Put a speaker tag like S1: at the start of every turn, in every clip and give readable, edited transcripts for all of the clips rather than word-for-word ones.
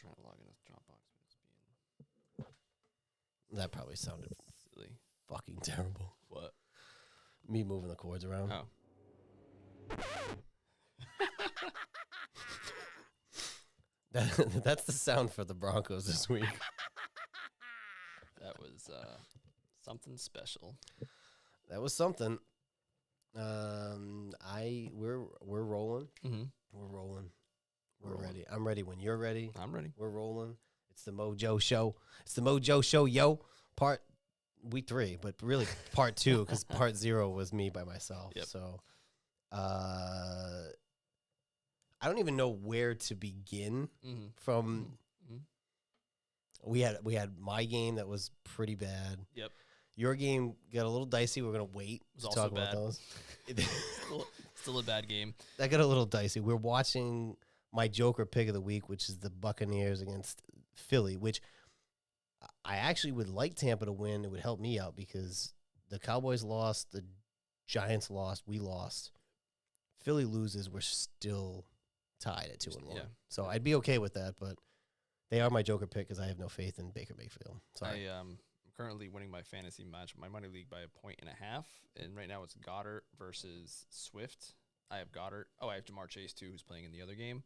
S1: trying to log into Dropbox, but it's being
S2: That probably sounded
S1: silly.
S2: fucking terrible.
S1: What?
S2: Me moving the cords around.
S1: Oh.
S2: That's the sound for the Broncos this week.
S1: That was something special.
S2: That was something. We're rolling.
S1: Mm-hmm.
S2: We're rolling. We're
S1: Rolling.
S2: ready. I'm ready when you're ready.
S1: I'm ready.
S2: We're rolling. It's the MOJO show. It's the MOJO show, yo. Week 3, but really part 2 because part 0 was me by myself.
S1: Yep.
S2: So, I don't even know where to begin from.
S1: Mm-hmm.
S2: We had my game that was pretty bad.
S1: Yep.
S2: Your game got a little dicey. We're gonna wait
S1: Was
S2: to
S1: also
S2: talk about
S1: bad.
S2: those.
S1: Still a bad game.
S2: That got a little dicey. We're watching my Joker pick of the week, which is the Buccaneers against Philly, which I actually would like Tampa to win. It would help me out because the Cowboys lost, the Giants lost, we lost. Philly loses, we're still tied at 2-1.
S1: Yeah.
S2: So I'd be okay with that, but they are my Joker pick because I have no faith in Baker Mayfield. Sorry.
S1: I'm currently winning my fantasy match, my money league, by 1.5 points, and right now it's Goddard versus Swift. I have Goddard. Oh, I have Jamar Chase too, who's playing in the other game.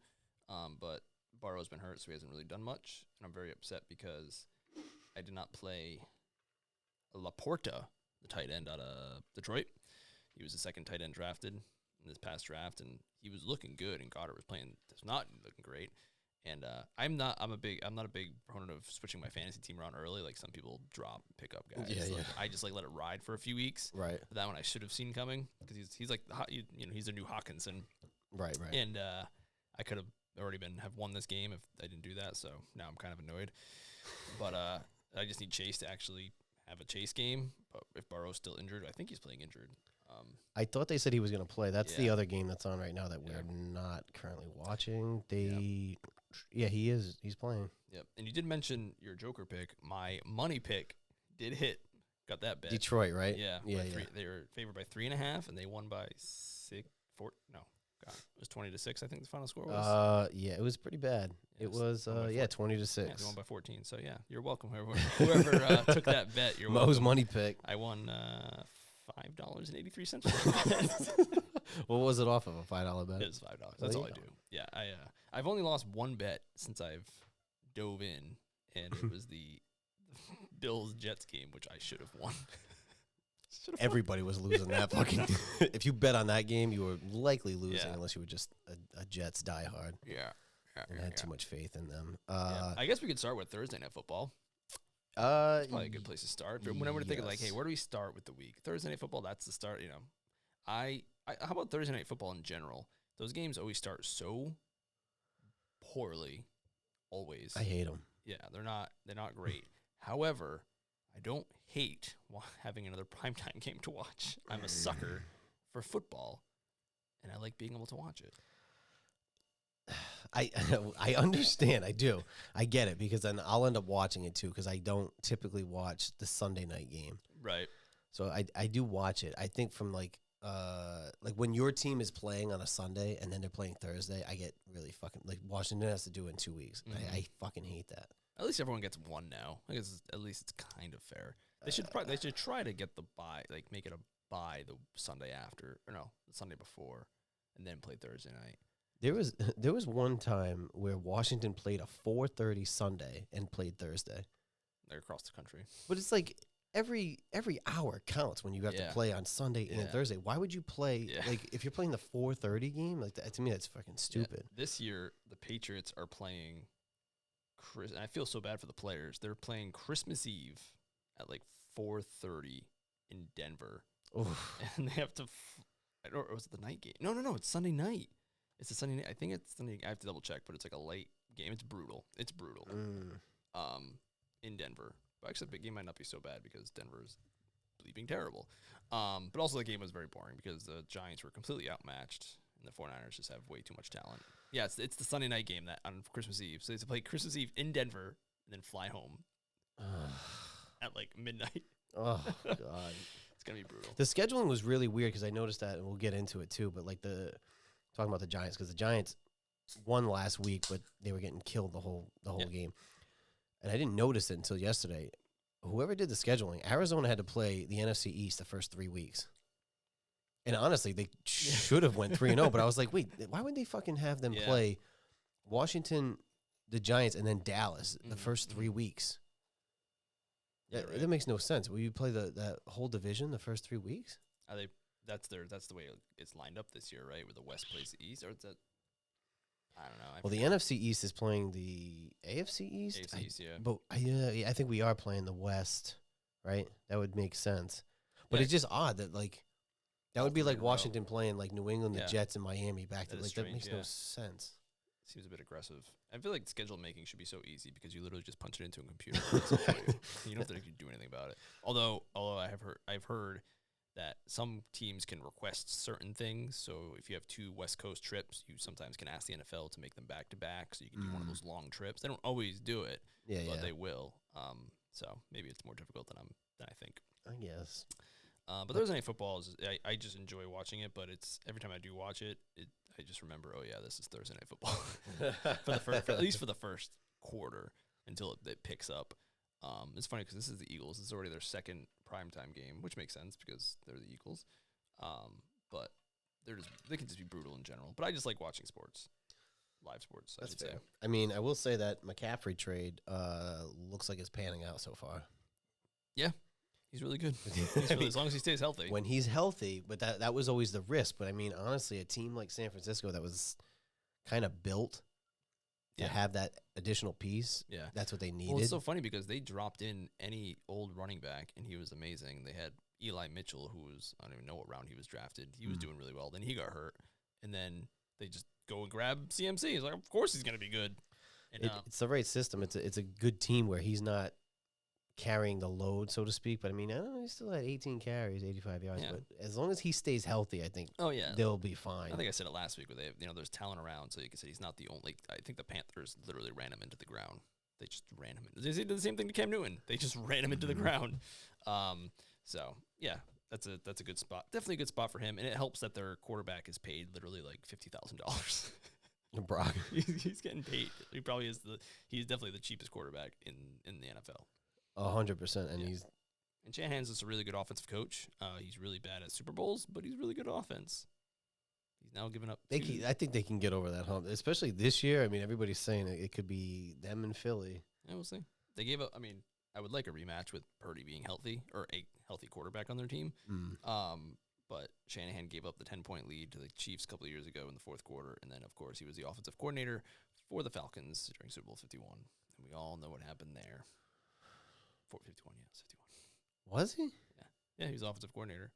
S1: But Burrow's been hurt, so he hasn't really done much, and I'm very upset because I did not play Laporta, the tight end out of Detroit. He was the second tight end drafted in this past draft, and he was looking good, and Goddard was not looking great. And I'm not a big proponent of switching my fantasy team around early, like some people drop and pick up guys.
S2: Yeah,
S1: Like, I just let it ride for a few weeks.
S2: Right.
S1: But that one I should have seen coming because he's like he's a new Hawkinson.
S2: Right.
S1: And I could have already have won this game if I didn't do that. So now I'm kind of annoyed. But I just need Chase to actually have a Chase game. But if Burrow's still injured, I think he's playing injured.
S2: I thought they said he was going to play. That's the
S1: Yeah.
S2: other game that's on right now that we're not currently watching. Yeah, he is. He's playing.
S1: Yep. And you did mention your Joker pick. My money pick did hit. Got that bet.
S2: Detroit, right?
S1: Yeah.
S2: Yeah.
S1: They were favored by 3.5, and they won by 6. 4. No, God, it was 20-6. I think the final score was.
S2: Yeah, it was pretty bad.
S1: Yeah,
S2: It was 20-6.
S1: Yeah, they won by 14. So yeah, you're welcome. Whoever took that bet, you're welcome.
S2: Mo's money pick.
S1: I won $5.83.
S2: What was it off of, a $5 bet?
S1: It was $5. That's all I do. Yeah, I've only lost one bet since I've dove in, and it was the Bills Jets game, which I should have won.
S2: Everybody was losing that fucking. If you bet on that game, you were likely losing unless you were just a Jets diehard.
S1: Yeah.
S2: And had too much faith in them.
S1: I guess we could start with Thursday Night Football.
S2: It's
S1: Probably a good place to start. But whenever we're thinking like, hey, where do we start with the week? Thursday Night Football, that's the start. How about Thursday Night Football in general? Those games always start so poorly. Always.
S2: I hate them.
S1: Yeah, they're not great. However, I don't hate having another primetime game to watch. I'm a sucker for football, and I like being able to watch it.
S2: I understand. I do. I get it because then I'll end up watching it too because I don't typically watch the Sunday night game.
S1: Right.
S2: So I do watch it. I think from like when your team is playing on a Sunday and then they're playing Thursday, I get really fucking like Washington has to do it in 2 weeks.
S1: Mm-hmm.
S2: I fucking hate that.
S1: At least everyone gets one now. I guess at least it's kind of fair. They should try to get the bye, like make it a bye the Sunday after, or no, the Sunday before, and then play Thursday night.
S2: There was one time where Washington played a 4:30 Sunday and played Thursday.
S1: They're across the country.
S2: But it's like every hour counts when you have to play on Sunday and Thursday. Why would you play like if you're playing the 4:30 game? Like that, to me, that's fucking stupid.
S1: Yeah. This year, the Patriots are playing. And I feel so bad for the players. They're playing Christmas Eve at like 4:30 in Denver, and they have to. Or was it the night game? No. It's Sunday night. It's a Sunday night. I think it's Sunday. I have to double check, but it's like a late game. It's brutal. In Denver. But actually, the big game might not be so bad because Denver is bleeping terrible. But also the game was very boring because the Giants were completely outmatched, and the 49ers just have way too much talent. Yeah, it's the Sunday night game that on Christmas Eve. So they have to play Christmas Eve in Denver and then fly home at like midnight.
S2: Oh God,
S1: it's gonna be brutal.
S2: The scheduling was really weird because I noticed that, and we'll get into it too. But like talking about the Giants because the Giants won last week, but they were getting killed the whole game. And I didn't notice it until yesterday. Whoever did the scheduling, Arizona had to play the NFC East the first 3 weeks. And honestly, they should have went 3-0, but I was like, wait, why would they fucking have them play Washington, the Giants, and then Dallas the first 3 weeks?
S1: Yeah,
S2: that makes no sense. Will you play that whole division the first 3 weeks?
S1: Are they? That's the way it's lined up this year, right? Where the West plays the East, or is that? I don't know.
S2: Well, the NFC East is playing the AFC East.
S1: AFC East, yeah.
S2: But I think we are playing the West, right? That would make sense. But it's just odd that that would be like Washington playing like New England, the Jets, and Miami back to that makes no sense.
S1: Seems a bit aggressive. I feel like schedule making should be so easy because you literally just punch it into a computer. You don't have to do anything about it. Although I've heard that some teams can request certain things. So if you have 2 West Coast trips, you sometimes can ask the NFL to make them back to back, so you can do one of those long trips. They don't always do it, but they will. So maybe it's more difficult than I think.
S2: I guess.
S1: But Thursday Night Football I just enjoy watching it. But it's every time I do watch it, I just remember, oh yeah, this is Thursday Night Football at least for the first quarter until it picks up. It's funny because this is the Eagles. It's already their second primetime game, which makes sense because they're the Eagles. But they can just be brutal in general. But I just like watching sports, live sports.
S2: That's fair. Say. I mean, I will say that McCaffrey trade looks like it's panning out so far.
S1: Yeah, he's really good. As long as he stays healthy.
S2: When he's healthy, but that was always the risk. But I mean, honestly, a team like San Francisco that was kind of built to have that additional piece. Yeah. That's what they needed.
S1: Well, it's so funny because they dropped in any old running back, and he was amazing. They had Eli Mitchell, who was, I don't even know what round he was drafted. He was doing really well. Then he got hurt, and then they just go and grab CMC. He's like, of course he's going to be good. And,
S2: it's the right system. It's a good team where he's not carrying the load, so to speak. But I mean, I don't know, he still had 18 carries, 85 yards. Yeah. But as long as he stays healthy, I think they'll be fine.
S1: I think I said it last week where there's talent around, so you can say he's not the only. I think the Panthers literally ran him into the ground. They just ran him. They did the same thing to Cam Newton. They just ran him into the ground. So yeah, that's a good spot. Definitely a good spot for him, and it helps that their quarterback is paid literally like $50,000.
S2: Brock,
S1: he's getting paid. He probably is he's definitely the cheapest quarterback in the NFL.
S2: 100%,
S1: and Shanahan's just a really good offensive coach. He's really bad at Super Bowls, but he's really good at offense. He's now given up.
S2: I think they can get over that hump, especially this year. I mean, everybody's saying it could be them in Philly.
S1: Yeah, we'll see. They gave up. I mean, I would like a rematch with Purdy being healthy or a healthy quarterback on their team. But Shanahan gave up the 10-point lead to the Chiefs a couple of years ago in the fourth quarter, and then of course he was the offensive coordinator for the Falcons during Super Bowl 51, and we all know what happened there. 51, yes, 51.
S2: Was he?
S1: Yeah, he was offensive coordinator.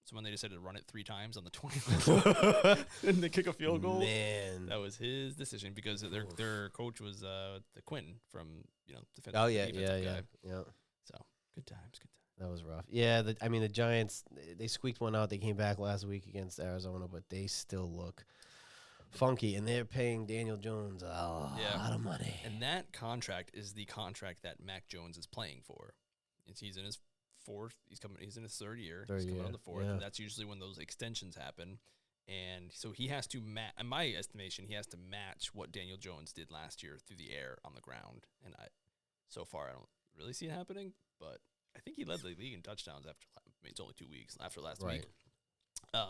S1: So when they decided to run it 3 times on the 20 and they kick a field goal,
S2: man,
S1: that was his decision because their coach was the Quinn from defensive.
S2: Oh yeah.
S1: So good times.
S2: That was rough. Yeah, the Giants, they squeaked one out. They came back last week against Arizona, but they still look funky, and they're paying Daniel Jones a lot of money.
S1: And that contract is the contract that Mac Jones is playing for. He's in his fourth. He's in his third year. He's coming on the fourth, and that's usually when those extensions happen. And so he has to match. In my estimation, he has to match what Daniel Jones did last year through the air on the ground. And so far, I don't really see it happening, but I think he led the league in touchdowns after. I mean, it's only 2 weeks after last week. But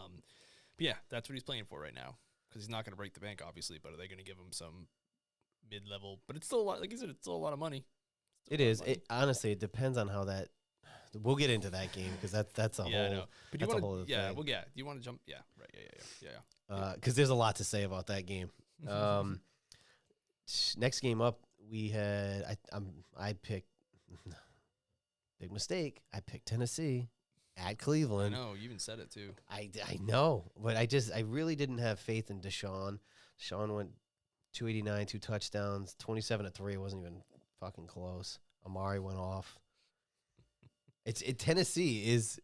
S1: yeah, that's what he's playing for right now. Because he's not going to break the bank, obviously, but are they going to give him some mid-level? But it's still a lot. Like you said, it's still a lot of money.
S2: It is. Honestly, it depends on how that. We'll get into that game because that's a whole. I know. But that's a whole other thing.
S1: Well, yeah. Do you want to jump? Yeah. Right. Yeah.
S2: Because there's a lot to say about that game. Next game up, we had. I picked. Big mistake. I picked Tennessee. At Cleveland.
S1: I know, you even said it too.
S2: I know, but I really didn't have faith in Deshaun. Deshaun went 289, 2 touchdowns, 27-3. It wasn't even fucking close. Amari went off. Tennessee is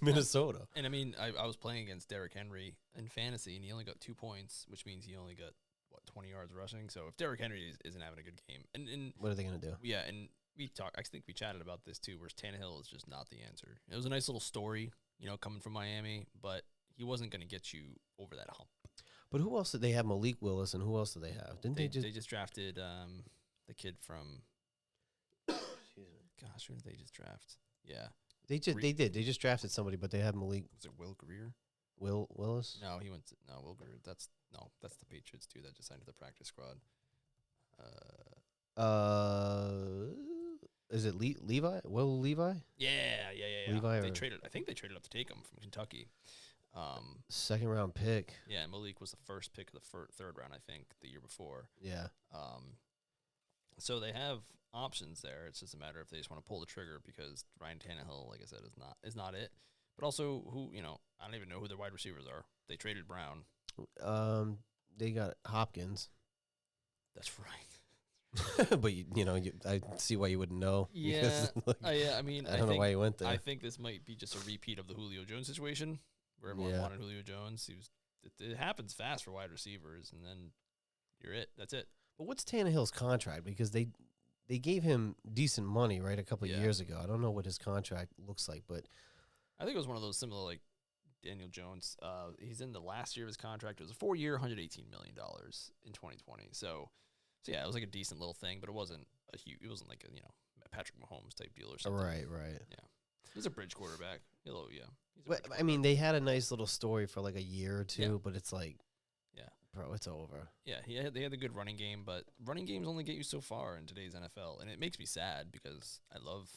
S2: Minnesota.
S1: And I mean, I was playing against Derrick Henry in fantasy, and he only got 2 points, which means he only got 20 yards rushing. So if Derrick Henry isn't having a good game, and
S2: what are they gonna do?
S1: Yeah, and I think we chatted about this too, where Tannehill is just not the answer. It was a nice little story, coming from Miami, but he wasn't going to get you over that hump.
S2: But who else did they have? Malik Willis, and who else did they have? Didn't they
S1: just drafted the kid from
S2: Excuse me.
S1: gosh, who did they just draft? Yeah.
S2: They did. They just drafted somebody, but they have Malik
S1: Was it Will Greer?
S2: Willis.
S1: No, he went to Will Greer. That's the Patriots too that just signed to the practice squad.
S2: Is it Levi? Will Levi?
S1: Yeah.
S2: Levi
S1: They
S2: or-
S1: traded. I think they traded up to take him from Kentucky.
S2: Second round pick.
S1: Yeah, Malik was the first pick of the third round, I think, the year before.
S2: Yeah.
S1: So they have options there. It's just a matter if they just want to pull the trigger because Ryan Tannehill, like I said, is not it. But also, I don't even know who their wide receivers are. They traded Brown.
S2: They got Hopkins.
S1: That's right.
S2: But I see why you wouldn't know.
S1: Yeah,
S2: because,
S1: I mean,
S2: I don't know why you went there.
S1: I think this might be just a repeat of the Julio Jones situation, where everyone wanted Julio Jones. It happens fast for wide receivers, and then That's it.
S2: But what's Tannehill's contract? Because they gave him decent money, right, a couple of years ago. I don't know what his contract looks like, but
S1: I think it was one of those similar like Daniel Jones. He's in the last year of his contract. It was a 4-year, $118 million in 2020. So yeah, it was like a decent little thing, but it wasn't it wasn't like a Patrick Mahomes type deal or something.
S2: Right.
S1: Yeah, he's a bridge quarterback. Hello, yeah.
S2: But I mean, they had a nice little story for like a year or two, but it's like,
S1: yeah,
S2: bro, it's over.
S1: Yeah, they had a good running game, but running games only get you so far in today's NFL, and it makes me sad because I love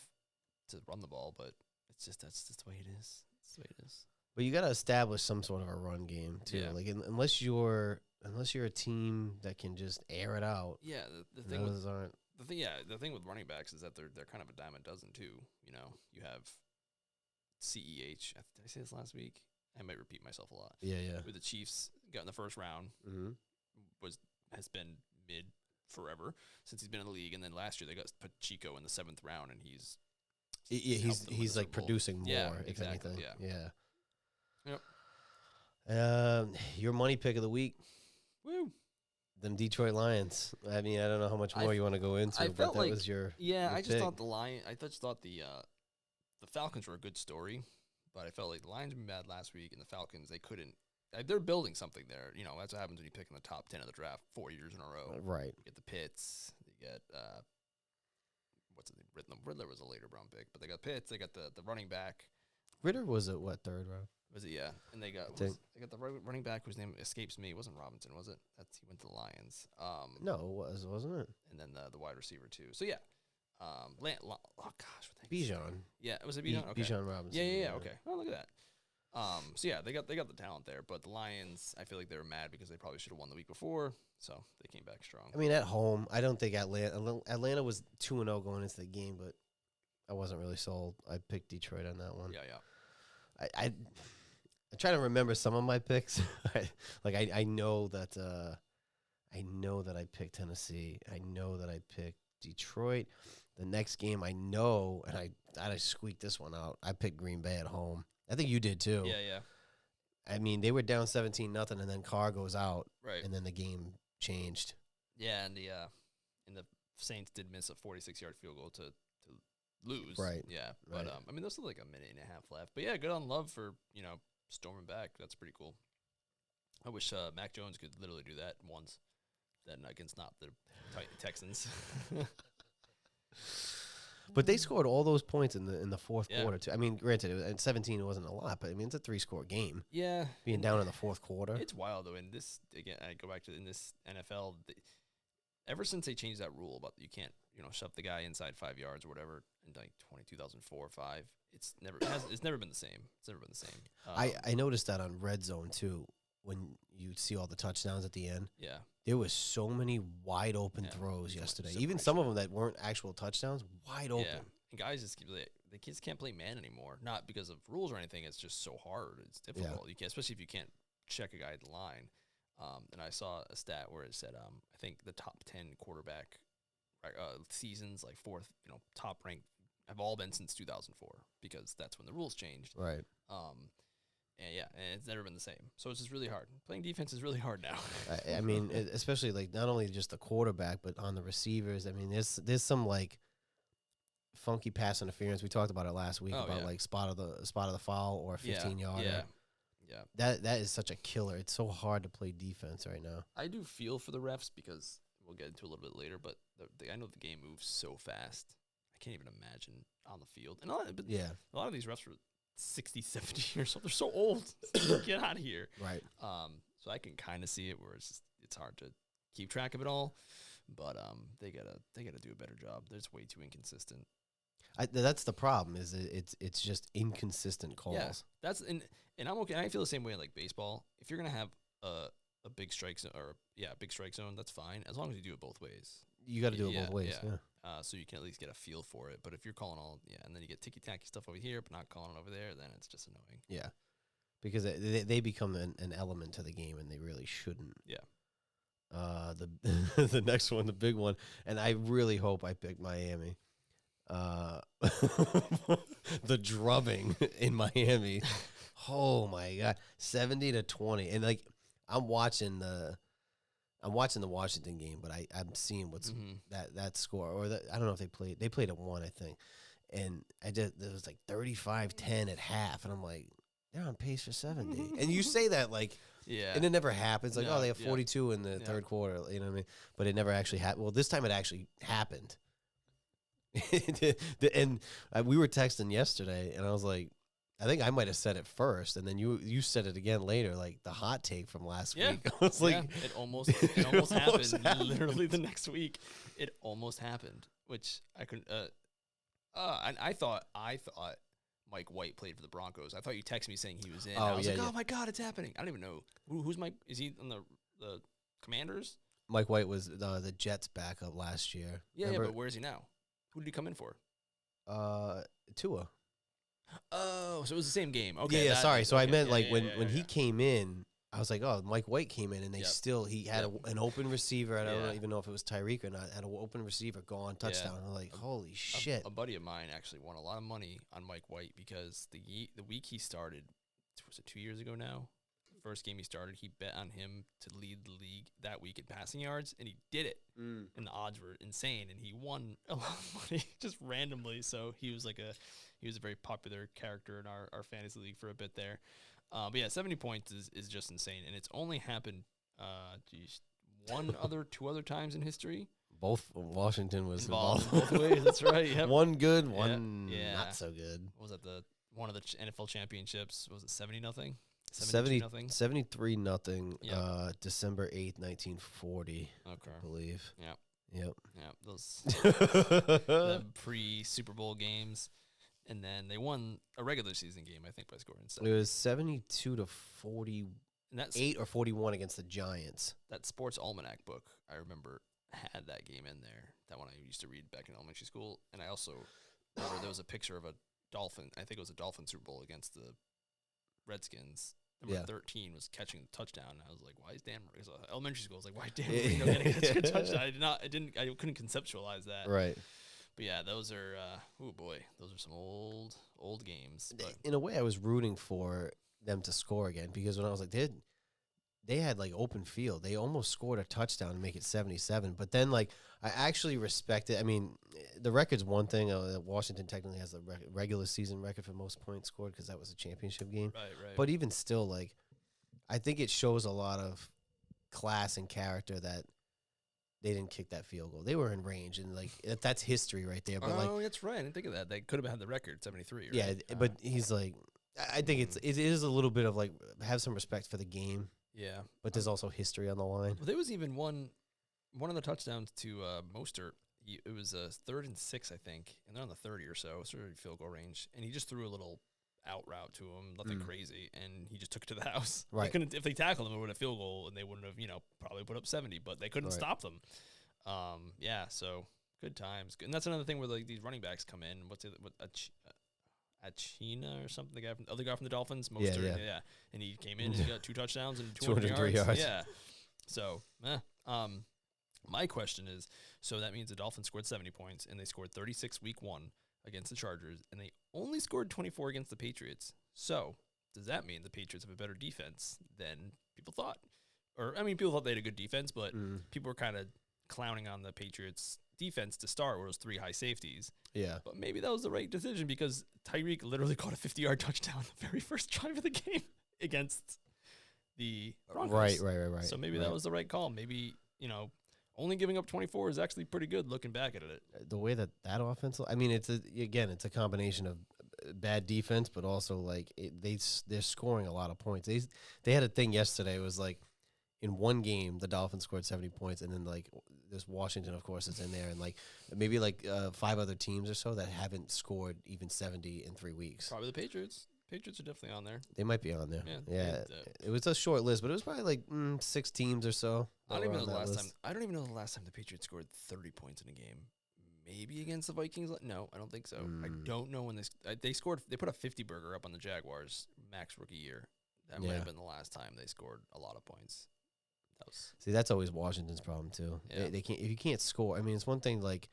S1: to run the ball, but that's just the way it is. It's the way it is.
S2: But you got to establish some sort of a run game too.
S1: Yeah.
S2: Like unless you're a team that can just air it out.
S1: Yeah, the thing with
S2: aren't.
S1: the thing with running backs is that they're kind of a dime a dozen too. You have CEH. Did I say this last week? I might repeat myself a lot.
S2: Yeah.
S1: With the Chiefs, got in the first round, has been mid forever since he's been in the league, and then last year they got Pacheco in the 7th round, and he's
S2: like producing more.
S1: Yeah,
S2: if
S1: exactly.
S2: anything.
S1: Yeah.
S2: Yep. Your money pick of the week.
S1: Woo.
S2: Them Detroit Lions. I mean, I don't know how much more you want to go into, but that was your
S1: I just
S2: pick.
S1: thought the Falcons were a good story, but I felt like the Lions were bad last week, and the Falcons they couldn't. They're building something there. That's what happens when you pick in the top 10 of the draft 4 years in a row.
S2: Right.
S1: You get the Pitts. You get what's his name? Riddler was a later round pick, but they got Pitts. They got the running back.
S2: Ritter was at what, 3rd round?
S1: Was it? Yeah, and they got the running back whose name escapes me. It wasn't Robinson, was it? He went to the Lions.
S2: No, wasn't it?
S1: And then the wide receiver too. So yeah, oh gosh, what
S2: Bijan.
S1: Yeah, was it Bijan? Okay.
S2: Bijan Robinson.
S1: Yeah. Okay. Oh, look at that. So yeah, they got the talent there, but the Lions, I feel like they were mad because they probably should have won the week before, so they came back strong.
S2: I mean, at home, I don't think Atlanta was 2-0 going into the game, but I wasn't really sold. I picked Detroit on that one.
S1: Yeah.
S2: I try to remember some of my picks. I know that I picked Tennessee. I know that I picked Detroit. The next game I know, and I squeaked this one out. I picked Green Bay at home. I think you did too.
S1: Yeah.
S2: I mean, they were down 17-0, and then Carr goes out,
S1: Right.
S2: and then the game changed.
S1: Yeah, and the Saints did miss a 46-yard field goal to lose.
S2: Right.
S1: Yeah, but
S2: Right.
S1: I mean, there's still like a minute and a half left. But yeah, good on Love for storming back. That's pretty cool. I wish Mac Jones could literally do that once. Then against not the Texans.
S2: But they scored all those points in the fourth
S1: Yeah.
S2: quarter too. I mean, granted, at 17 it wasn't a lot, but I mean it's a 3-score game.
S1: Yeah,
S2: Being down in the fourth quarter.
S1: it's wild though. And this again, I go back to in this NFL. Ever since they changed that rule about you can't shove the guy inside 5 yards or whatever in like 2004 or 5, it's never been the same. It's never been the same.
S2: I noticed that on Red Zone too. When you see all the touchdowns at the end,
S1: Yeah.
S2: there was so many wide open throws yesterday. Even some of them that weren't actual touchdowns, wide open.
S1: Yeah. And guys the kids can't play man anymore. Not because of rules or anything. It's just so hard. It's difficult. You can't, especially if you can't check a guy at the line. And I saw a stat where it said I think the top 10 quarterback seasons, like fourth, top ranked, have all been since 2004 because that's when the rules changed.
S2: Right.
S1: And it's never been the same. So it's just really hard. Playing defense is really hard now.
S2: I mean, especially like not only just the quarterback, but on the receivers. I mean, there's some like funky pass interference. We talked about it last week about like spot of the foul or 15-yarder.
S1: Yeah.
S2: That is such a killer. It's so hard to play defense right now.
S1: I do feel for the refs because we'll get into it a little bit later, but I know the game moves so fast. I can't even imagine on the field. And a lot of these refs are 60, 70 years old. They're so old. Get out of here.
S2: Right.
S1: So I can kind of see it where it's hard to keep track of it all, but they gotta do a better job. They're just way too inconsistent.
S2: That's the problem. Is it's just inconsistent calls.
S1: Yeah, and I'm okay. I feel the same way like baseball. If you're gonna have a big strike zone big strike zone, that's fine as long as you do it both ways.
S2: You got to do it both ways. Yeah.
S1: So you can at least get a feel for it. But if you're calling and then you get ticky tacky stuff over here, but not calling it over there, then it's just annoying.
S2: Yeah, because they become an element to the game, and they really shouldn't.
S1: Yeah.
S2: The next one, the big one, and I really hope I pick Miami. The drubbing in Miami. Oh my God, 70-20, and like I'm watching the Washington game, but I'm seeing what's that score, or I don't know if they played at 1, I think, and it was like 35-10 at half, and I'm like, they're on pace for 70, and you say that like.
S1: Yeah.
S2: And it never happens. Like,
S1: No,
S2: they have 42 in the third quarter. You know what I mean? But it never actually happened. Well, this time it actually happened. And we were texting yesterday, and I was like, I think I might have said it first, and then you said it again later, like the hot take from last week. I was like,
S1: it almost happened. Literally the next week, it almost happened. Which I couldn't. And I thought Mike White played for the Broncos. I thought you texted me saying he was in. I was like, oh my God, it's happening. I don't even know who's Mike. Is he on the Commanders?
S2: Mike White was the Jets backup last year.
S1: Yeah, but where is he now? Who did he come in for?
S2: Tua.
S1: Oh, so it was the same game. Okay.
S2: Yeah, sorry. So I meant when he came in, I was like, oh, Mike White came in, and he had an open receiver. I don't even know if it was Tyreek or not. Had an open receiver gone touchdown. I'm like, holy shit.
S1: A buddy of mine actually won a lot of money on Mike White because the week he started, was it 2 years ago now? First game he started, he bet on him to lead the league that week in passing yards, and he did it. And the odds were insane, and he won a lot of money just randomly. So he was a very popular character in our fantasy league for a bit there. But yeah, 70 points is just insane, and it's only happened, two other times in history. Both
S2: Washington was
S1: involved in both ways. That's right. Yep.
S2: One good, one not so good.
S1: What was that one of the NFL championships? Was it 70-0?
S2: 73-0. December 8th, 1940. Okay, I believe. Yep.
S1: Those the pre-Super Bowl games. And then they won a regular season game, I think, by scoring 7.
S2: It was 72-48 or 41 against the Giants.
S1: That Sports Almanac book, I remember, had that game in there. That one I used to read back in elementary school. And I also remember there was a picture of a Dolphin. I think it was a Dolphin Super Bowl against the Redskins. Number 13 was catching the touchdown. And I was like, why is Dan Marino? Elementary school, I was like, why is Dan Marino getting such a touchdown? I couldn't conceptualize that.
S2: Right.
S1: But yeah, those are those are some old games. But
S2: in a way, I was rooting for them to score again because when I was like, they had like open field. They almost scored a touchdown to make it 77. But then like I actually respect it. I mean, the record's one thing. Washington technically has the regular season record for most points scored because that was a championship game.
S1: Right.
S2: But even still, like I think it shows a lot of class and character that they didn't kick that field goal. They were in range, and like that's history right there. But
S1: that's right. I didn't think of that. They could have had the record 73. Right?
S2: Yeah, but he's like, I think it is a little bit of like have some respect for the game.
S1: Yeah,
S2: but there's also history on the line.
S1: Well, there was even one of the touchdowns to Mostert. It was a 3rd and 6, I think, and they're on the 30 or so, sort of field goal range, and he just threw a little out route to him, nothing crazy, and he just took it to the house.
S2: Right.
S1: If they tackled him, it would have field goal, and they wouldn't have, probably put up 70, but they couldn't stop them. So good times. And that's another thing where like these running backs come in. What's it? Achina or something? The other guy from the Dolphins. Mostert, yeah. And he came in and he got 2 touchdowns and 203 yards. Yeah. So, my question is, so that means the Dolphins scored 70 points and they scored 36 week 1 against the Chargers, and they only scored 24 against the Patriots. So, does that mean the Patriots have a better defense than people thought? Or, I mean, people thought they had a good defense, but people were kind of clowning on the Patriots' defense to start, where it was 3 high safeties.
S2: Yeah.
S1: But maybe that was the right decision because Tyreek literally caught a 50-yard touchdown the very first drive of the game. against the Broncos.
S2: Right.
S1: So maybe that was the right call. Maybe, only giving up 24 is actually pretty good looking back at it.
S2: The way that offense, I mean, it's a combination of bad defense, but also like they're scoring a lot of points. They had a thing yesterday. It was like in one game the Dolphins scored 70 points, and then like this Washington, of course, is in there, and like maybe like 5 other teams or so that haven't scored even 70 in 3 weeks.
S1: Probably the Patriots. Patriots are definitely on there.
S2: They might be on there.
S1: Yeah.
S2: It was a short list, but it was probably like 6 teams or so.
S1: I don't even know the last time. I don't even know the last time the Patriots scored 30 points in a game. Maybe against the Vikings. No, I don't think so. I don't know when they scored. They put a 50 burger up on the Jaguars max rookie year. That might have been the last time they scored a lot of points.
S2: See, that's always Washington's problem too.
S1: Yeah.
S2: They can't, if you can't score. I mean, it's one thing like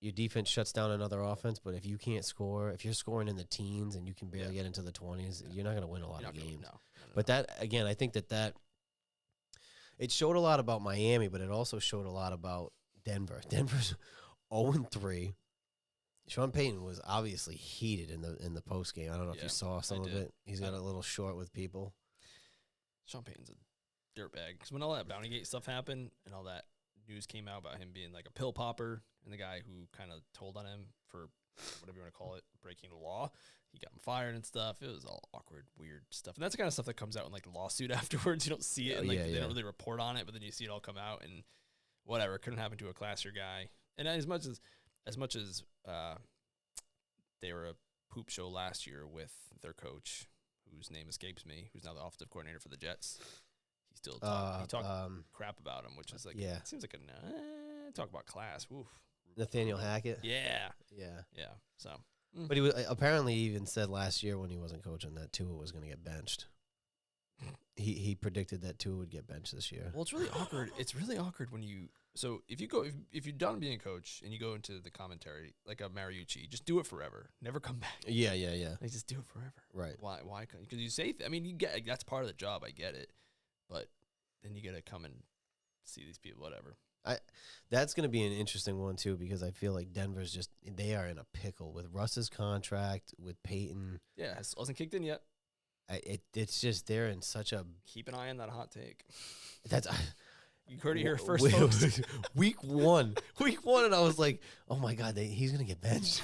S2: your defense shuts down another offense, but if you can't score, if you're scoring in the teens and you can barely get into the 20s, you're not going to win a lot of games.
S1: No.
S2: But that, again, I think that it showed a lot about Miami, but it also showed a lot about Denver. Denver's 0-3. Sean Payton was obviously heated in the post game. I don't know if you saw some of it. He's got a little short with people.
S1: Sean Payton's a dirtbag. Because when all that Bountygate stuff happened and all that news came out about him being like a pill popper and the guy who kind of told on him for whatever you want to call it, breaking the law, he got him fired and stuff. It was all awkward, weird stuff. And that's the kind of stuff that comes out in like the lawsuit afterwards. You don't see it and like they don't really report on it, but then you see it all come out and whatever. It couldn't happen to a classier guy. And as much as they were a poop show last year with their coach, whose name escapes me, who's now the offensive coordinator for the Jets, he still talked crap about him, which is like, it seems like talk about class. Oof.
S2: Nathaniel Hackett.
S1: Yeah. So,
S2: but he was apparently even said last year when he wasn't coaching that Tua was going to get benched. He predicted that Tua would get benched this year.
S1: Well, it's really awkward. It's really awkward when you. So if you're done being a coach and you go into the commentary like a Mariucci, just do it forever. Never come back.
S2: Yeah.
S1: They just do it forever.
S2: Right.
S1: Why? Because you say. You get that's part of the job. I get it, but then you got to come and see these people. Whatever.
S2: That's going to be an interesting one too, because I feel like Denver's they are in a pickle with Russ's contract, with Peyton.
S1: Yeah, it hasn't kicked in yet.
S2: It's just they're in such a.
S1: Keep an eye on that hot take.
S2: That's.
S1: You heard it here first, folks.
S2: Week one, and I was like, "Oh my God, he's gonna get benched."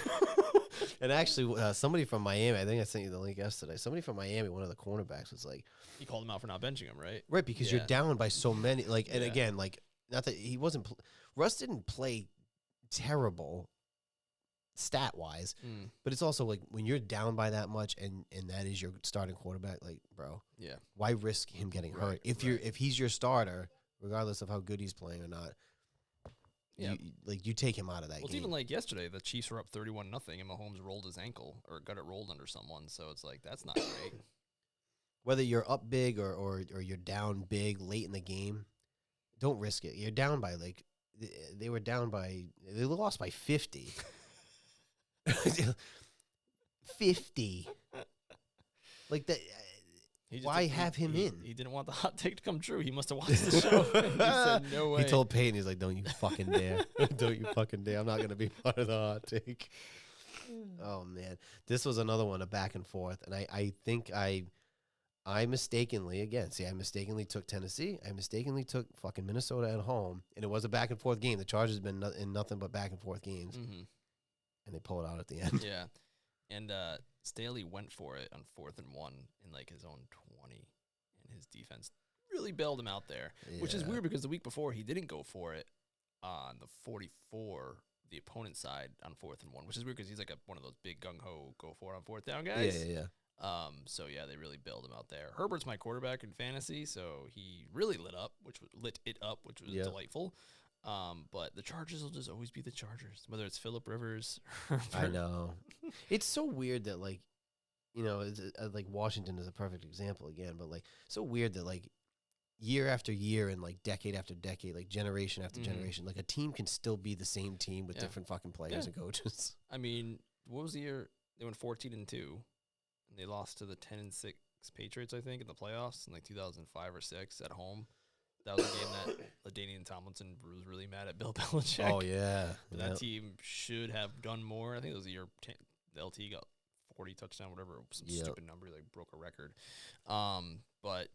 S2: And actually, somebody from Miami, I think I sent you the link yesterday. Somebody from Miami, one of the cornerbacks, was like,
S1: "He called him out for not benching him, right?"
S2: Right, because you're down by so many. Like, and again, like, not that he wasn't. Russ didn't play terrible, stat wise, but it's also like when you're down by that much, and that is your starting quarterback. Like, bro, why risk him getting hurt if he's your starter? Regardless of how good he's playing or not, you take him out of that game.
S1: It's even like yesterday, the Chiefs were up 31-0, and Mahomes rolled his ankle or got it rolled under someone. So it's like that's not great.
S2: Whether you're up big or you're down big late in the game, don't risk it. You're down by they lost by 50. 50. Like that. Why have him in?
S1: He didn't want the hot take to come true. He must have watched the show. He said, no way.
S2: He told Payton, he's like, don't you fucking dare. Don't you fucking dare. I'm not going to be part of the hot take. Oh, man. This was another one, a back and forth. And I think I mistakenly took Tennessee. I mistakenly took fucking Minnesota at home. And it was a back and forth game. The Chargers have been in nothing but back and forth games.
S1: Mm-hmm.
S2: And they pull it out at the end.
S1: Yeah. And Staley went for it on 4th and 1 in like his own 20, and his defense really bailed him out there, which is weird because the week before he didn't go for it on the 44, the opponent's side on 4th and 1, which is weird because he's like one of those big gung ho go for it on 4th down guys.
S2: Yeah.
S1: So they really bailed him out there. Herbert's my quarterback in fantasy, so he really lit it up, which was delightful. But the Chargers will just always be the Chargers, whether it's Phillip Rivers.
S2: I know. It's so weird that, like, like Washington is a perfect example again, but, like, so weird that, like, year after year and, like, decade after decade, like, generation after generation, like, a team can still be the same team with different fucking players and coaches.
S1: I mean, what was the year? They went 14-2, and they lost to the 10-6 Patriots, I think, in the playoffs in, like, 2005 or 6 at home. That was a game that LaDainian Tomlinson was really mad at Bill Belichick.
S2: Oh, yeah.
S1: That team should have done more. I think it was the year the LT got 40 touchdown, whatever, some
S2: Yep.
S1: stupid number, like broke a record. But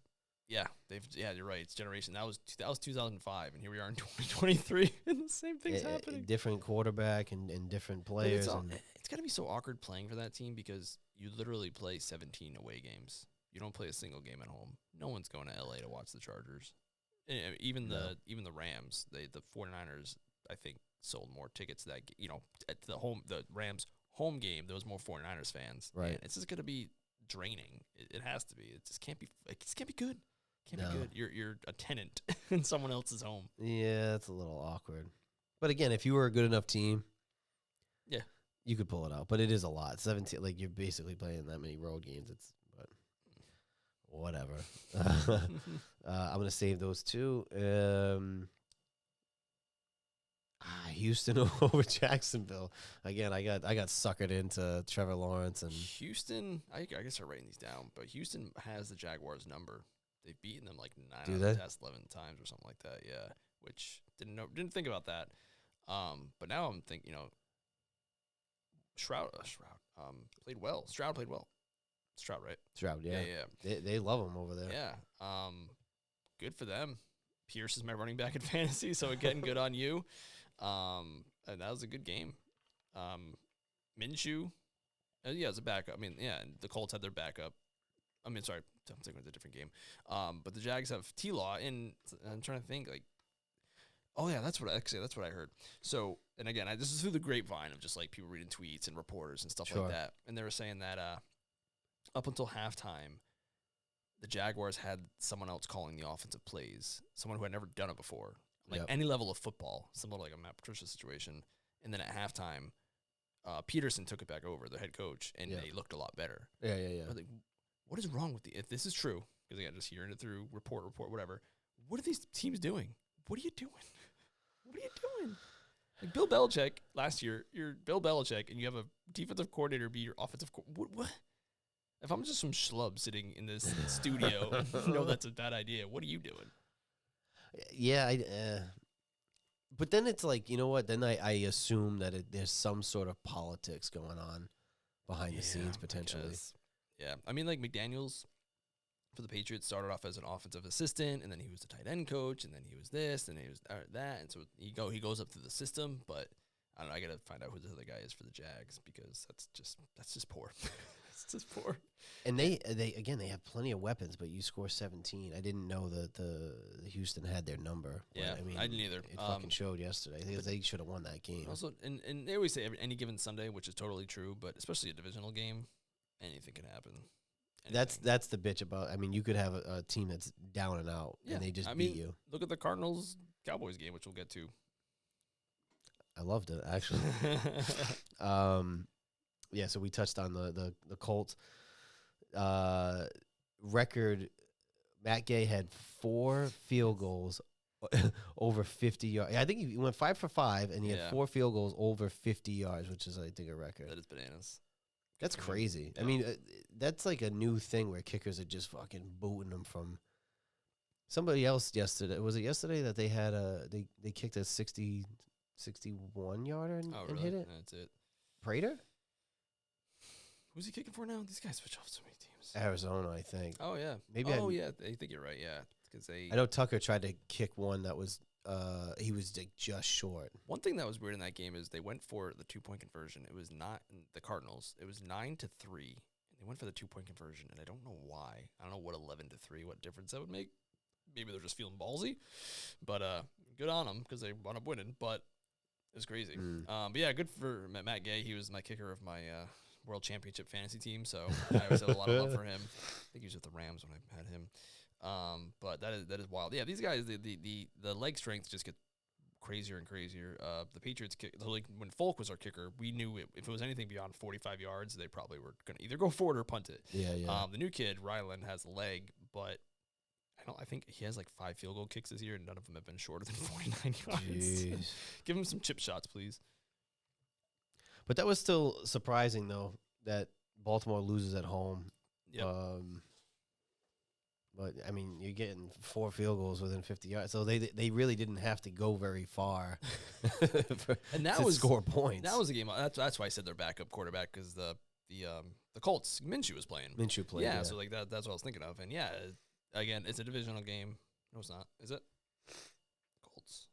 S1: yeah, you're right. It's generation. That was 2005, and here we are in 2023, and the same thing's happening.
S2: Different quarterback and different players.
S1: It's got to be so awkward playing for that team because you literally play 17 away games. You don't play a single game at home. No one's going to LA to watch the Chargers. Even the Rams, the 49ers, I think, sold more tickets that at the Rams home game. There was more 49ers fans.
S2: Right.
S1: And it's just gonna be draining. It has to be. It just can't be. It just can't be good. Can't be good. You're a tenant in someone else's home.
S2: Yeah, it's a little awkward. But again, if you were a good enough team,
S1: yeah,
S2: you could pull it out. But it is a lot. 17, like you're basically playing that many road games. But whatever. I'm gonna save those two. Houston over Jacksonville. Again, I got suckered into Trevor Lawrence and
S1: Houston. I guess I'm writing these down, but Houston has the Jaguars' number. They've beaten them like 9 out of the past 11 times or something like that. Yeah, which didn't think about that. But now I'm thinking, Stroud played well. Stroud played well. Stroud, right?
S2: Stroud, yeah. They love him over there.
S1: Yeah. Good for them. Pierce is my running back in fantasy, so again, good on you. And that was a good game. Minshew, it's a backup. I mean, and the Colts had their backup. I mean, sorry, I'm thinking it's a different game. But the Jags have T-Law, and I'm trying to think, like, oh yeah, that's what I heard. So, and again, this is through the grapevine of just like people reading tweets and reporters and stuff like that, and they were saying that up until halftime, the Jaguars had someone else calling the offensive plays, someone who had never done it before, like any level of football, similar to like a Matt Patricia situation. And then at halftime, Peterson took it back over, the head coach, and they looked a lot better.
S2: Yeah.
S1: I was like, what is wrong with if this is true? Because again, just hearing it through report, whatever. What are these teams doing? What are you doing? What are you doing? Like Bill Belichick last year, you're Bill Belichick, and you have a defensive coordinator be your offensive. What? If I'm just some schlub sitting in this studio, that's a bad idea. What are you doing?
S2: Yeah, but then it's like, you know what? Then I assume that there's some sort of politics going on behind the scenes potentially.
S1: Yeah, I mean, like McDaniels for the Patriots started off as an offensive assistant, and then he was the tight end coach, and then he was this, and he was that, and so he goes up through the system. But I don't know. I gotta find out who the other guy is for the Jags because that's just poor. It's just poor.
S2: And they have plenty of weapons, but you score 17. I didn't know that the Houston had their number.
S1: Yeah,
S2: I mean,
S1: I didn't either.
S2: It fucking showed yesterday. They should have won that game.
S1: Also, and they always say any given Sunday, which is totally true, but especially a divisional game, anything can happen.
S2: That's the bitch about. I mean, you could have a team that's down and out, and they just beat you.
S1: Look at the Cardinals-Cowboys game, which we'll get to.
S2: I loved it, actually. Yeah, so we touched on the Colts record. Matt Gay had 4 field goals over 50 yards. I think he went 5 for 5, and he had 4 field goals over 50 yards, which is, I think, a record.
S1: That is bananas.
S2: That's crazy. Yeah. I mean, that's like a new thing where kickers are just fucking booting them from somebody else yesterday. Was it yesterday that they had they kicked a 61 yarder and hit it?
S1: That's it.
S2: Prater?
S1: Who's he kicking for now? These guys switch off so many teams.
S2: Arizona, I think.
S1: Oh yeah,
S2: maybe.
S1: Yeah, I think you're right. Yeah, because
S2: I know Tucker tried to kick one that was he was like just short.
S1: One thing that was weird in that game is they went for the 2-point conversion. It was not the Cardinals. It was 9-3. They went for the 2-point conversion, and I don't know why. I don't know what 11-3, what difference that would make. Maybe they're just feeling ballsy, but good on them because they wound up winning. But it was crazy. But yeah, good for Matt Gay. He was my kicker of my World Championship fantasy team, so I always have a lot of love for him. I think he was with the Rams when I had him. But that is wild. Yeah, these guys, the leg strength just get crazier and crazier. The Patriots kick, like when Folk was our kicker, we knew if it was anything beyond 45 yards, they probably were going to either go forward or punt it.
S2: Yeah.
S1: The new kid Ryland has a leg, but I think he has like 5 field goal kicks this year, and none of them have been shorter than 49 yards. Give him some chip shots, please.
S2: But that was still surprising, though, that Baltimore loses at home.
S1: Yep.
S2: But, I mean, you're getting 4 field goals within 50 yards. So they really didn't have to go very far
S1: and that
S2: to
S1: was
S2: score points.
S1: That was a game. That's why I said their backup quarterback, because the the Colts. Minshew was playing.
S2: Minshew played.
S1: Yeah,
S2: Yeah.
S1: so like that's what I was thinking of. And yeah, again, it's a divisional game. No, it's not. Is it? Colts.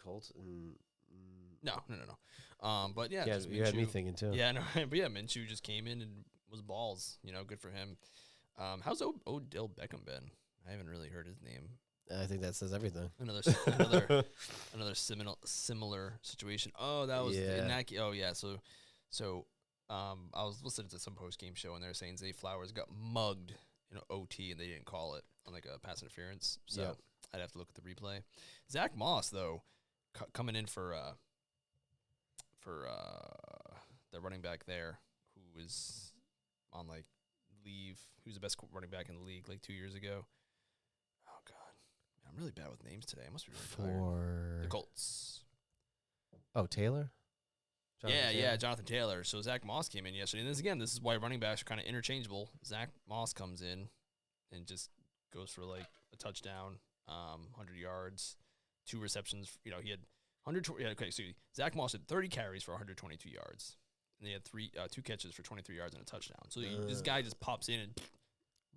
S2: Colts.
S1: No. But yeah,
S2: Yeah,
S1: just
S2: you had me
S1: Minshew.
S2: thinking too.
S1: Yeah, no, but yeah, Minshew just came in and was balls. Good for him. How's Odell Beckham been? I haven't really heard his name.
S2: I think that says everything.
S1: Another similar situation. Oh, that was
S2: Yeah.
S1: in that. Oh yeah, so I was listening to some post game show and they're saying Zay Flowers got mugged in OT and they didn't call it on like a pass interference. So
S2: Yeah.
S1: I'd have to look at the replay. Zach Moss though, coming in for the running back there who was on like leave. He was the best running back in the league like 2 years ago. Oh God, I'm really bad with names today. I must be really tired.
S2: For
S1: The Colts.
S2: Oh, Taylor?
S1: Jonathan Taylor. So Zach Moss came in yesterday. And this is why running backs are kind of interchangeable. Zach Moss comes in and just goes for like a touchdown, 100 yards, 2 receptions. He had 100. Yeah, okay, so Zach Moss had 30 carries for 122 yards. And they had 2 catches for 23 yards and a touchdown. So this guy just pops in and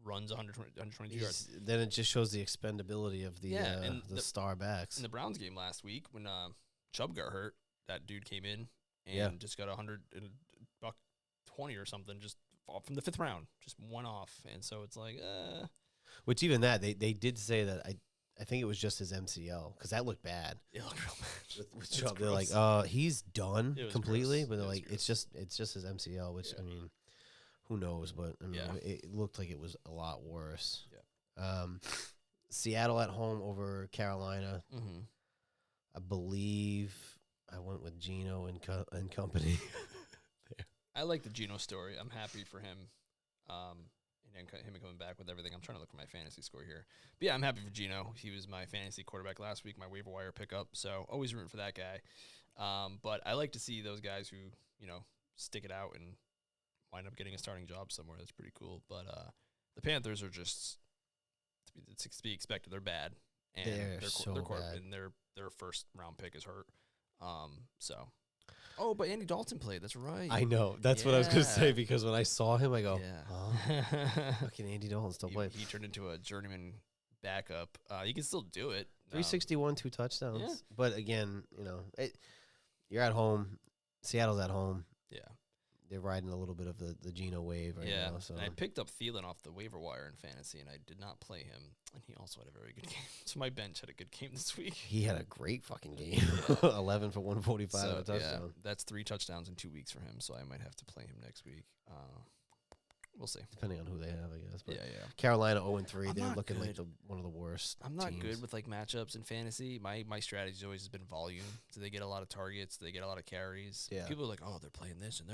S1: runs 122 yards.
S2: Then it just shows the expendability of the star backs.
S1: In the Browns game last week when Chubb got hurt, that dude came in and just got 120 or something just from the 5th round, just one off. And so it's like,
S2: Which even that, they did say that I think it was just his MCL because that looked bad.
S1: It looked real bad.
S2: With Chubb, they're like, he's done completely, but they're like, it's just his MCL, which I mean, who knows? But I mean, it looked like it was a lot worse.
S1: Yeah.
S2: Seattle at home over Carolina.
S1: Mm-hmm.
S2: I believe I went with Geno and company.
S1: I like the Geno story. I'm happy for him. And him coming back with everything. I'm trying to look for my fantasy score here. But yeah, I'm happy for Geno. He was my fantasy quarterback last week, my waiver wire pickup. So always rooting for that guy. But I like to see those guys who, stick it out and wind up getting a starting job somewhere. That's pretty cool. But the Panthers are just, to be expected. They're bad. And
S2: they're bad.
S1: And their first round pick is hurt. Oh, but Andy Dalton played. That's right.
S2: I know. That's what I was going to say because when I saw him, I go,
S1: yeah.
S2: Fucking Andy Dalton still playing.
S1: He turned into a journeyman backup. He can still do it.
S2: 361, 2 touchdowns.
S1: Yeah.
S2: But again, you're at home. Seattle's at home.
S1: Yeah.
S2: They're riding a little bit of the Geno wave right now. So
S1: And I picked up Thielen off the waiver wire in fantasy, and I did not play him. And he also had a very good game. So my bench had a good game this week.
S2: He had a great fucking game. 11 for 145 and a touchdown.
S1: Yeah, that's 3 touchdowns in 2 weeks for him, so I might have to play him next week. We'll see.
S2: Depending on who they have, I guess. But
S1: yeah.
S2: Carolina 0-3. They're looking
S1: good.
S2: like one of the worst
S1: I'm not
S2: teams.
S1: good with like matchups in fantasy. My strategy always has been volume. Do they get a lot of targets? Do they get a lot of carries?
S2: Yeah.
S1: People are like, oh, they're playing this, and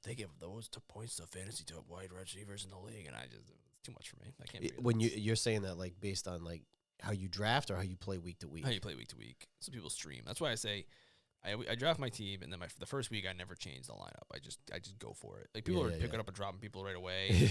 S1: they give those points to fantasy to wide receivers in the league, and it's too much for me. I can't.
S2: When you're saying that like based on like how you draft or how you play week to week.
S1: How you play week to week. Some people stream. That's why I say. I draft my team, and then the first week I never change the lineup. I just go for it. Like people are picking up and dropping people right away.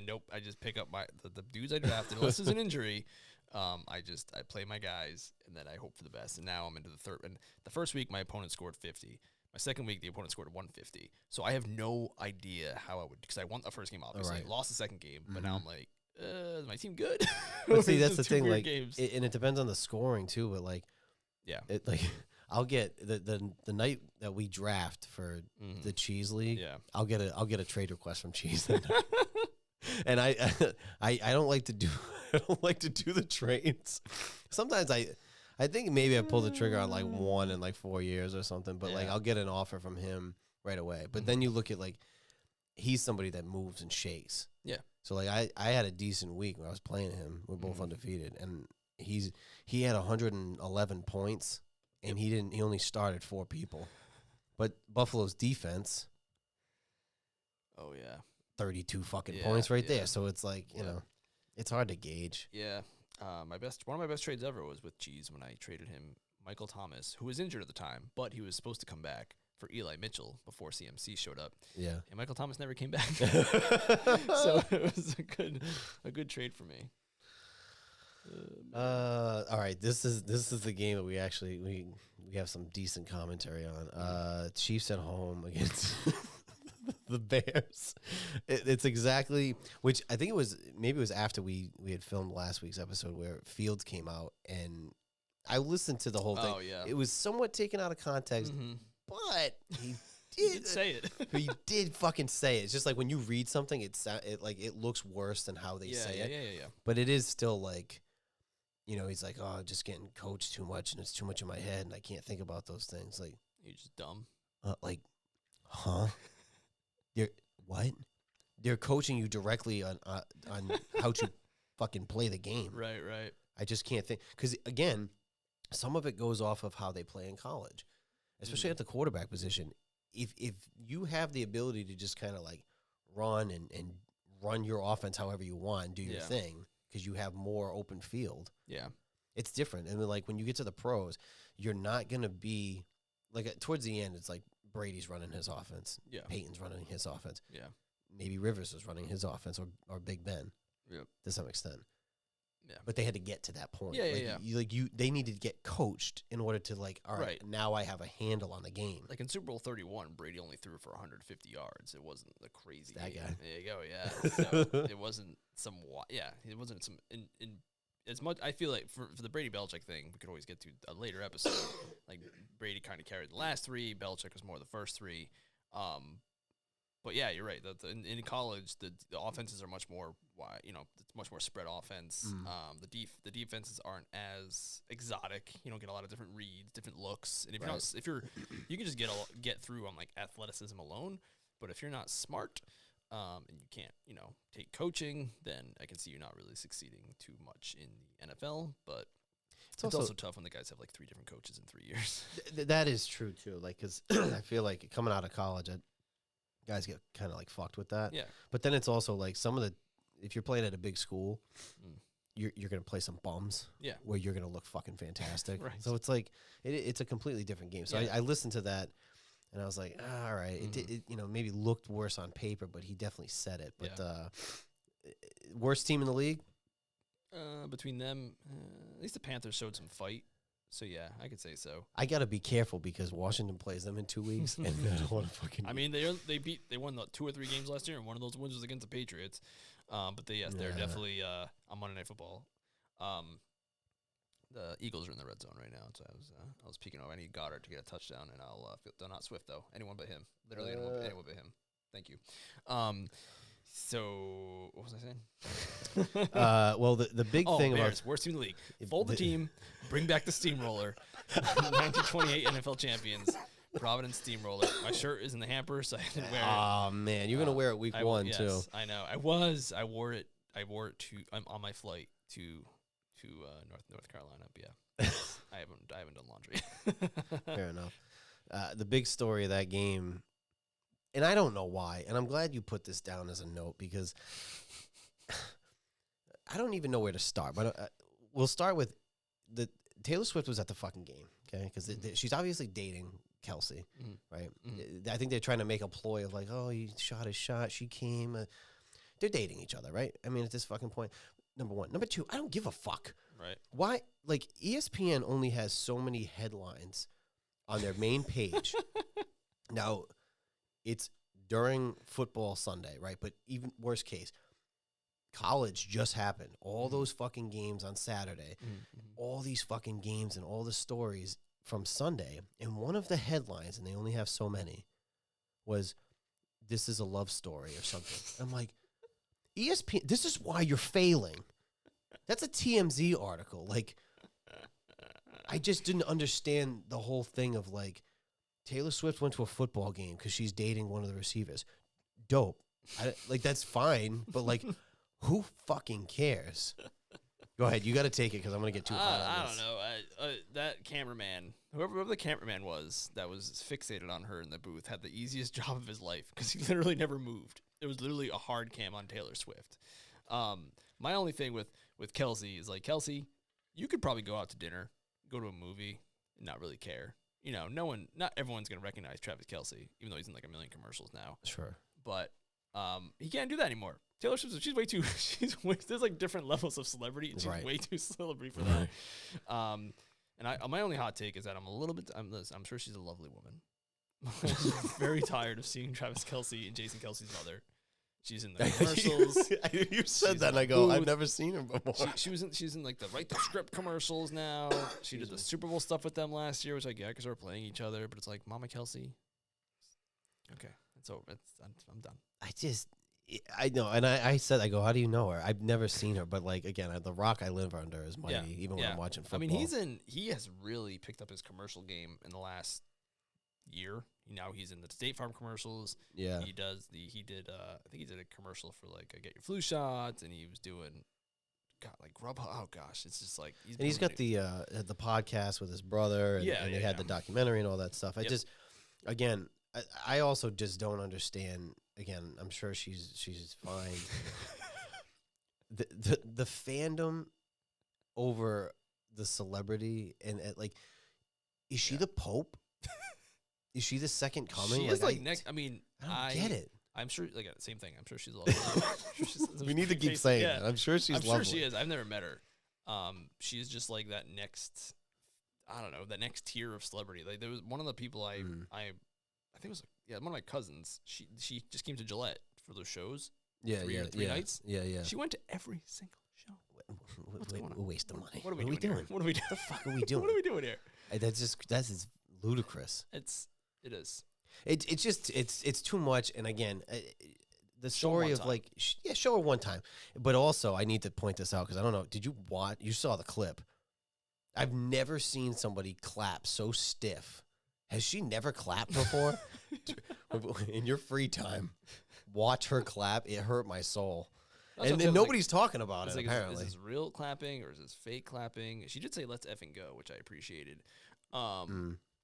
S1: Nope. I just pick up the dudes I drafted unless there's an injury. I play my guys, and then I hope for the best. And now I'm into the third. And the first week my opponent scored 50. My second week the opponent scored 150. So I have no idea how I would because I won the first game obviously.
S2: Right.
S1: Lost the second game, but now I'm like, is my team good?
S2: But see, that's the thing. Like,
S1: games.
S2: And it depends on the scoring too. But like, it like. I'll get the night that we draft for the Cheese League.
S1: Yeah,
S2: I'll get a trade request from Cheese. And I don't like to do the trades. Sometimes I think maybe I pull the trigger on like one in like 4 years or something. But like I'll get an offer from him right away. But then you look at like he's somebody that moves and shakes.
S1: Yeah.
S2: So like I had a decent week when I was playing him. We're both undefeated, and he had 111 points. And he only started 4 people. But Buffalo's defense.
S1: Oh, yeah.
S2: 32 fucking points right there. So it's like, you know, it's hard to gauge.
S1: Yeah. One of my best trades ever was with Cheese when I traded him Michael Thomas, who was injured at the time, but he was supposed to come back for Eli Mitchell before CMC showed up.
S2: Yeah.
S1: And Michael Thomas never came back. So it was a good trade for me.
S2: All right, this is the game that we have some decent commentary on. Chiefs at home against the Bears. It's exactly, which I think it was, maybe it was after we had filmed last week's episode where Fields came out, and I listened to the whole thing.
S1: Oh, yeah.
S2: It was somewhat taken out of context, but he
S1: He did say it.
S2: he did fucking say it. It's just like when you read something, it looks worse than how they say it.
S1: Yeah.
S2: But it is still like, you know, he's like, oh, just getting coached too much, and it's too much in my head, and I can't think about those things. Like,
S1: You're just dumb.
S2: like, huh? What? They're coaching you directly on how to fucking play the game.
S1: Right.
S2: I just can't think, because again, some of it goes off of how they play in college, especially at the quarterback position. If you have the ability to just kind of like run and run your offense however you want, do your thing, because you have more open field.
S1: Yeah.
S2: It's different. And like when you get to the pros, you're not going to be like towards the end, it's like Brady's running his offense.
S1: Yeah.
S2: Peyton's running his offense.
S1: Yeah.
S2: Maybe Rivers is running his offense, or Big Ben.
S1: Yep.
S2: To some extent.
S1: Yeah.
S2: But they had to get to that point.
S1: Yeah.
S2: They needed to get coached in order to like, all right, now I have a handle on the game.
S1: Like in Super Bowl 31, Brady only threw for 150 yards. It wasn't the crazy
S2: That
S1: game.
S2: guy.
S1: There you go. Yeah. So it wasn't some. It wasn't some. In as much, I feel like for the Brady Belichick thing, we could always get to a later episode. Like Brady kind of carried the last three. Belichick was more the first three. But yeah, you're right. In college, the offenses are much more it's much more spread offense. The defenses aren't as exotic. You don't get a lot of different reads, different looks. And if you can just get through on like athleticism alone. But if you're not smart, and you can't take coaching, then I can see you not really succeeding too much in the NFL. But it's also tough when the guys have like 3 different coaches in 3 years.
S2: That is true too. Like, because I feel like coming out of college, guys get kind of like fucked with that.
S1: Yeah.
S2: But then it's also like if you're playing at a big school, you're going to play some bums.
S1: Yeah.
S2: Where you're going to look fucking fantastic.
S1: Right.
S2: So it's like, it's a completely different game. So I listened to that and I was like, all right, it maybe looked worse on paper, but he definitely said it. But worst team in the league?
S1: Between them, at least the Panthers showed some fight. So yeah, I could say so.
S2: I got to be careful because Washington plays them in 2 weeks, and I don't want to fucking.
S1: I mean, they won the 2 or 3 games last year, and one of those wins was against the Patriots. But they're definitely on Monday Night Football. The Eagles are in the red zone right now, so I was peeking over. I need Goddard to get a touchdown, and they're not Swift though. Anyone but him. Literally anyone but him. Thank you. So what was I saying?
S2: Well, the big thing
S1: Bears,
S2: about
S1: worst team in the league. Fold the team, bring back the steamroller. 1928 NFL champions, Providence Steamroller. My shirt is in the hamper, so I have to wear it.
S2: Oh man, you're gonna wear it week 1 too.
S1: I know. I wore it to. I'm on my flight to North Carolina. But yeah, I haven't done laundry.
S2: Fair enough. The big story of that game. And I don't know why, and I'm glad you put this down as a note because I don't even know where to start. But we'll start with Taylor Swift was at the fucking game, okay? Because she's obviously dating Kelsey, right? I think they're trying to make a ploy of like, oh, he shot his shot, she came. They're dating each other, right? I mean, at this fucking point, number 1. Number 2, I don't give a fuck.
S1: Right.
S2: Why? Like, ESPN only has so many headlines on their main page. Now, it's during football Sunday, right? But even worst case, college just happened. All those fucking games on Saturday, all these fucking games and all the stories from Sunday. And one of the headlines, and they only have so many, was, "This is a love story" or something. I'm like, ESPN, this is why you're failing. That's a TMZ article. Like, I just didn't understand the whole thing of like, Taylor Swift went to a football game because she's dating one of the receivers. Dope. Like, that's fine, but like, who fucking cares? Go ahead. You got to take it because I'm going to get too hot on this.
S1: I don't know. That cameraman, whoever the cameraman was that was fixated on her in the booth, had the easiest job of his life because he literally never moved. It was literally a hard cam on Taylor Swift. My only thing with Kelsey is like, Kelsey, you could probably go out to dinner, go to a movie, and not really care. Not everyone's going to recognize Travis Kelce, even though he's in like a million commercials now.
S2: Sure.
S1: But he can't do that anymore. Taylor Swift, she's way too, there's like different levels of celebrity, and she's way too celebrity for that. And my only hot take is that I'm sure she's a lovely woman. very tired of seeing Travis Kelce and Jason Kelsey's mother. She's in the commercials.
S2: You said that, and I go, I've never seen her before.
S1: She's in like the Write the Script commercials now. She did the Super Bowl stuff with them last year, which I get because they're playing each other. But it's like, Mama Kelsey. Okay, it's over. I'm done.
S2: I know, and I said, I go, how do you know her? I've never seen her, but like again, the rock I live under is mighty, even when I'm watching football.
S1: I mean, he has really picked up his commercial game in the last year. Now he's in the State Farm commercials.
S2: Yeah,
S1: he did I think he did a commercial for like get your flu shots, and he was doing like Grubhub. Oh gosh, it's just like
S2: he's got the podcast with his brother, and, they had the documentary and all that stuff. I just again, I also just don't understand. Again, I'm sure she's fine. the fandom over the celebrity and like, is she the Pope? Is she the second coming?
S1: She is like next. I mean,
S2: I don't get it.
S1: I'm sure, like, same thing. I'm sure she's lovely.
S2: We need to keep saying that. I'm sure she's lovely.
S1: I'm sure she is. I've never met her. She's just like that next, I don't know, that next tier of celebrity. Like, there was one of the people I think it was, one of my cousins. She just came to Gillette for those shows. Three nights.
S2: Yeah.
S1: She went to every single show.
S2: We're wasting money.
S1: What are we doing? What are we doing?
S2: What the fuck are we doing?
S1: What are we doing here?
S2: That's ludicrous.
S1: It is.
S2: It's just it's too much. And again, the story of like show her one time, but also I need to point this out because I don't know. Did you watch? You saw the clip. I've never seen somebody clap so stiff. Has she never clapped before? In your free time, watch her clap. It hurt my soul. And nobody's talking about it, apparently.
S1: Is this real clapping or is this fake clapping? She did say, let's effing go, which I appreciated.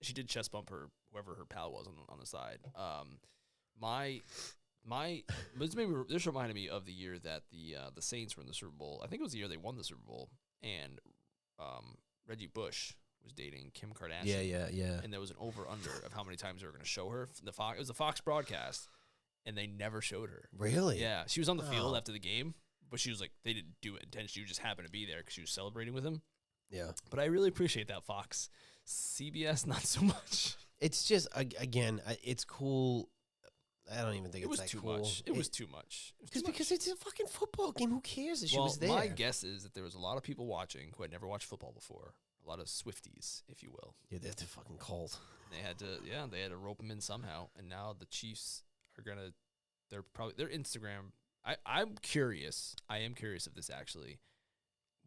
S1: She did chest bump whoever her pal was on the side. This reminded me of the year that the Saints were in the Super Bowl. I think it was the year they won the Super Bowl, and Reggie Bush was dating Kim Kardashian.
S2: Yeah.
S1: And there was an over-under of how many times they were going to show her. It was a Fox broadcast, and they never showed her.
S2: Really?
S1: Yeah. She was on the field after the game, but she was like, they didn't do it intentionally. She just happened to be there because she was celebrating with him.
S2: Yeah.
S1: But I really appreciate that, Fox. CBS, not so much.
S2: It's just, again, it's cool. I don't even think
S1: it was
S2: that
S1: too
S2: cool.
S1: much. It was too much.
S2: Because it's a fucking football game. Who cares if she was there?
S1: My guess is that there was a lot of people watching who had never watched football before. A lot of Swifties, if you will.
S2: Yeah, they're fucking cold.
S1: They had to rope them in somehow. And now the Chiefs are gonna. Their Instagram. I'm curious. I am curious of this actually.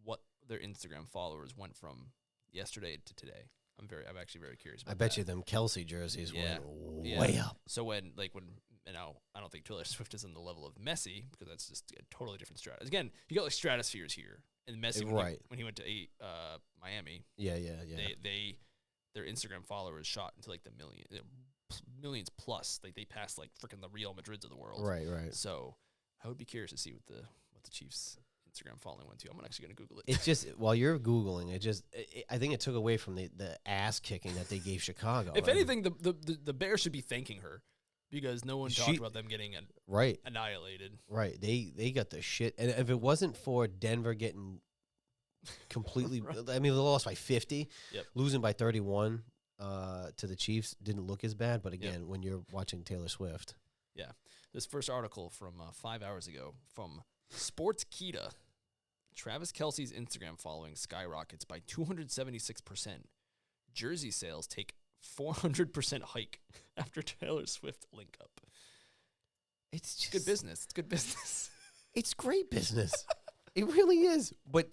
S1: What their Instagram followers went from yesterday to today. I'm actually very curious about
S2: I bet you them Kelsey jerseys went way up.
S1: So when I don't think Taylor Swift is on the level of Messi because that's just a totally different stratus. Again, you got like stratospheres here. And Messi, when he went to Miami, their Instagram followers shot into like the millions plus. Like they passed like freaking the Real Madrids of the world.
S2: Right.
S1: So I would be curious to see what the Chiefs Instagram following went to. I'm actually going to Google it.
S2: It's just, while you're Googling, I think it took away from the ass kicking that they gave Chicago.
S1: If anything, the Bears should be thanking her because no one talked about them getting annihilated.
S2: Right. They got the shit. And if it wasn't for Denver getting completely, I mean, they lost by 50, losing by 31 to the Chiefs didn't look as bad. But again, when you're watching Taylor Swift.
S1: Yeah. This first article from 5 hours ago from Sportskeeda. Travis Kelce's Instagram following skyrockets by 276%. Jersey sales take 400% hike after Taylor Swift link up.
S2: It's just
S1: good business. It's good business.
S2: It's great business. It really is. But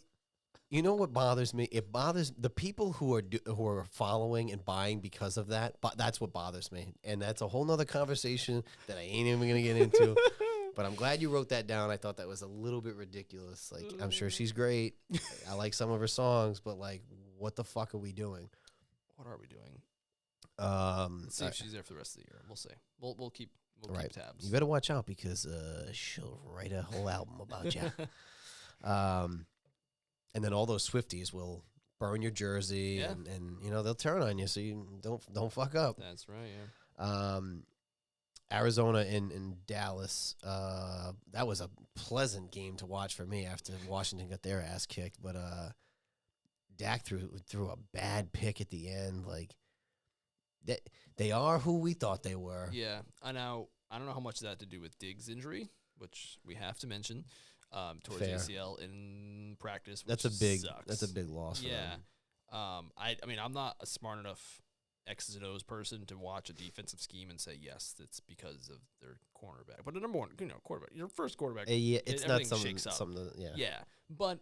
S2: you know what bothers me? It bothers the people who are following and buying because of that. But that's what bothers me, and that's a whole nother conversation that I ain't even gonna get into. But I'm glad you wrote that down. I thought that was a little bit ridiculous. Like, I'm sure she's great. I like some of her songs, but like, what the fuck are we doing?
S1: What are we doing? Let's see if she's there for the rest of the year. We'll see. We'll keep tabs.
S2: You better watch out because she'll write a whole album about you. And then all those Swifties will burn your jersey, and they'll turn on you, so you don't fuck up.
S1: That's right. Yeah.
S2: Arizona and Dallas. That was a pleasant game to watch for me after Washington got their ass kicked. But Dak threw a bad pick at the end. Like, They are who we thought they were.
S1: Yeah, I know. I don't know how much of that had to do with Diggs' injury, which we have to mention, towards
S2: Fair.
S1: ACL in practice. Which
S2: That's a big.
S1: sucks.
S2: That's a big loss. For
S1: Yeah.
S2: them.
S1: I mean, I'm not a smart enough X's and O's person to watch a defensive scheme and say yes, it's because of their cornerback. But the number one, quarterback, your first quarterback.
S2: Yeah, it's not
S1: everything
S2: something. Yeah.
S1: Yeah, but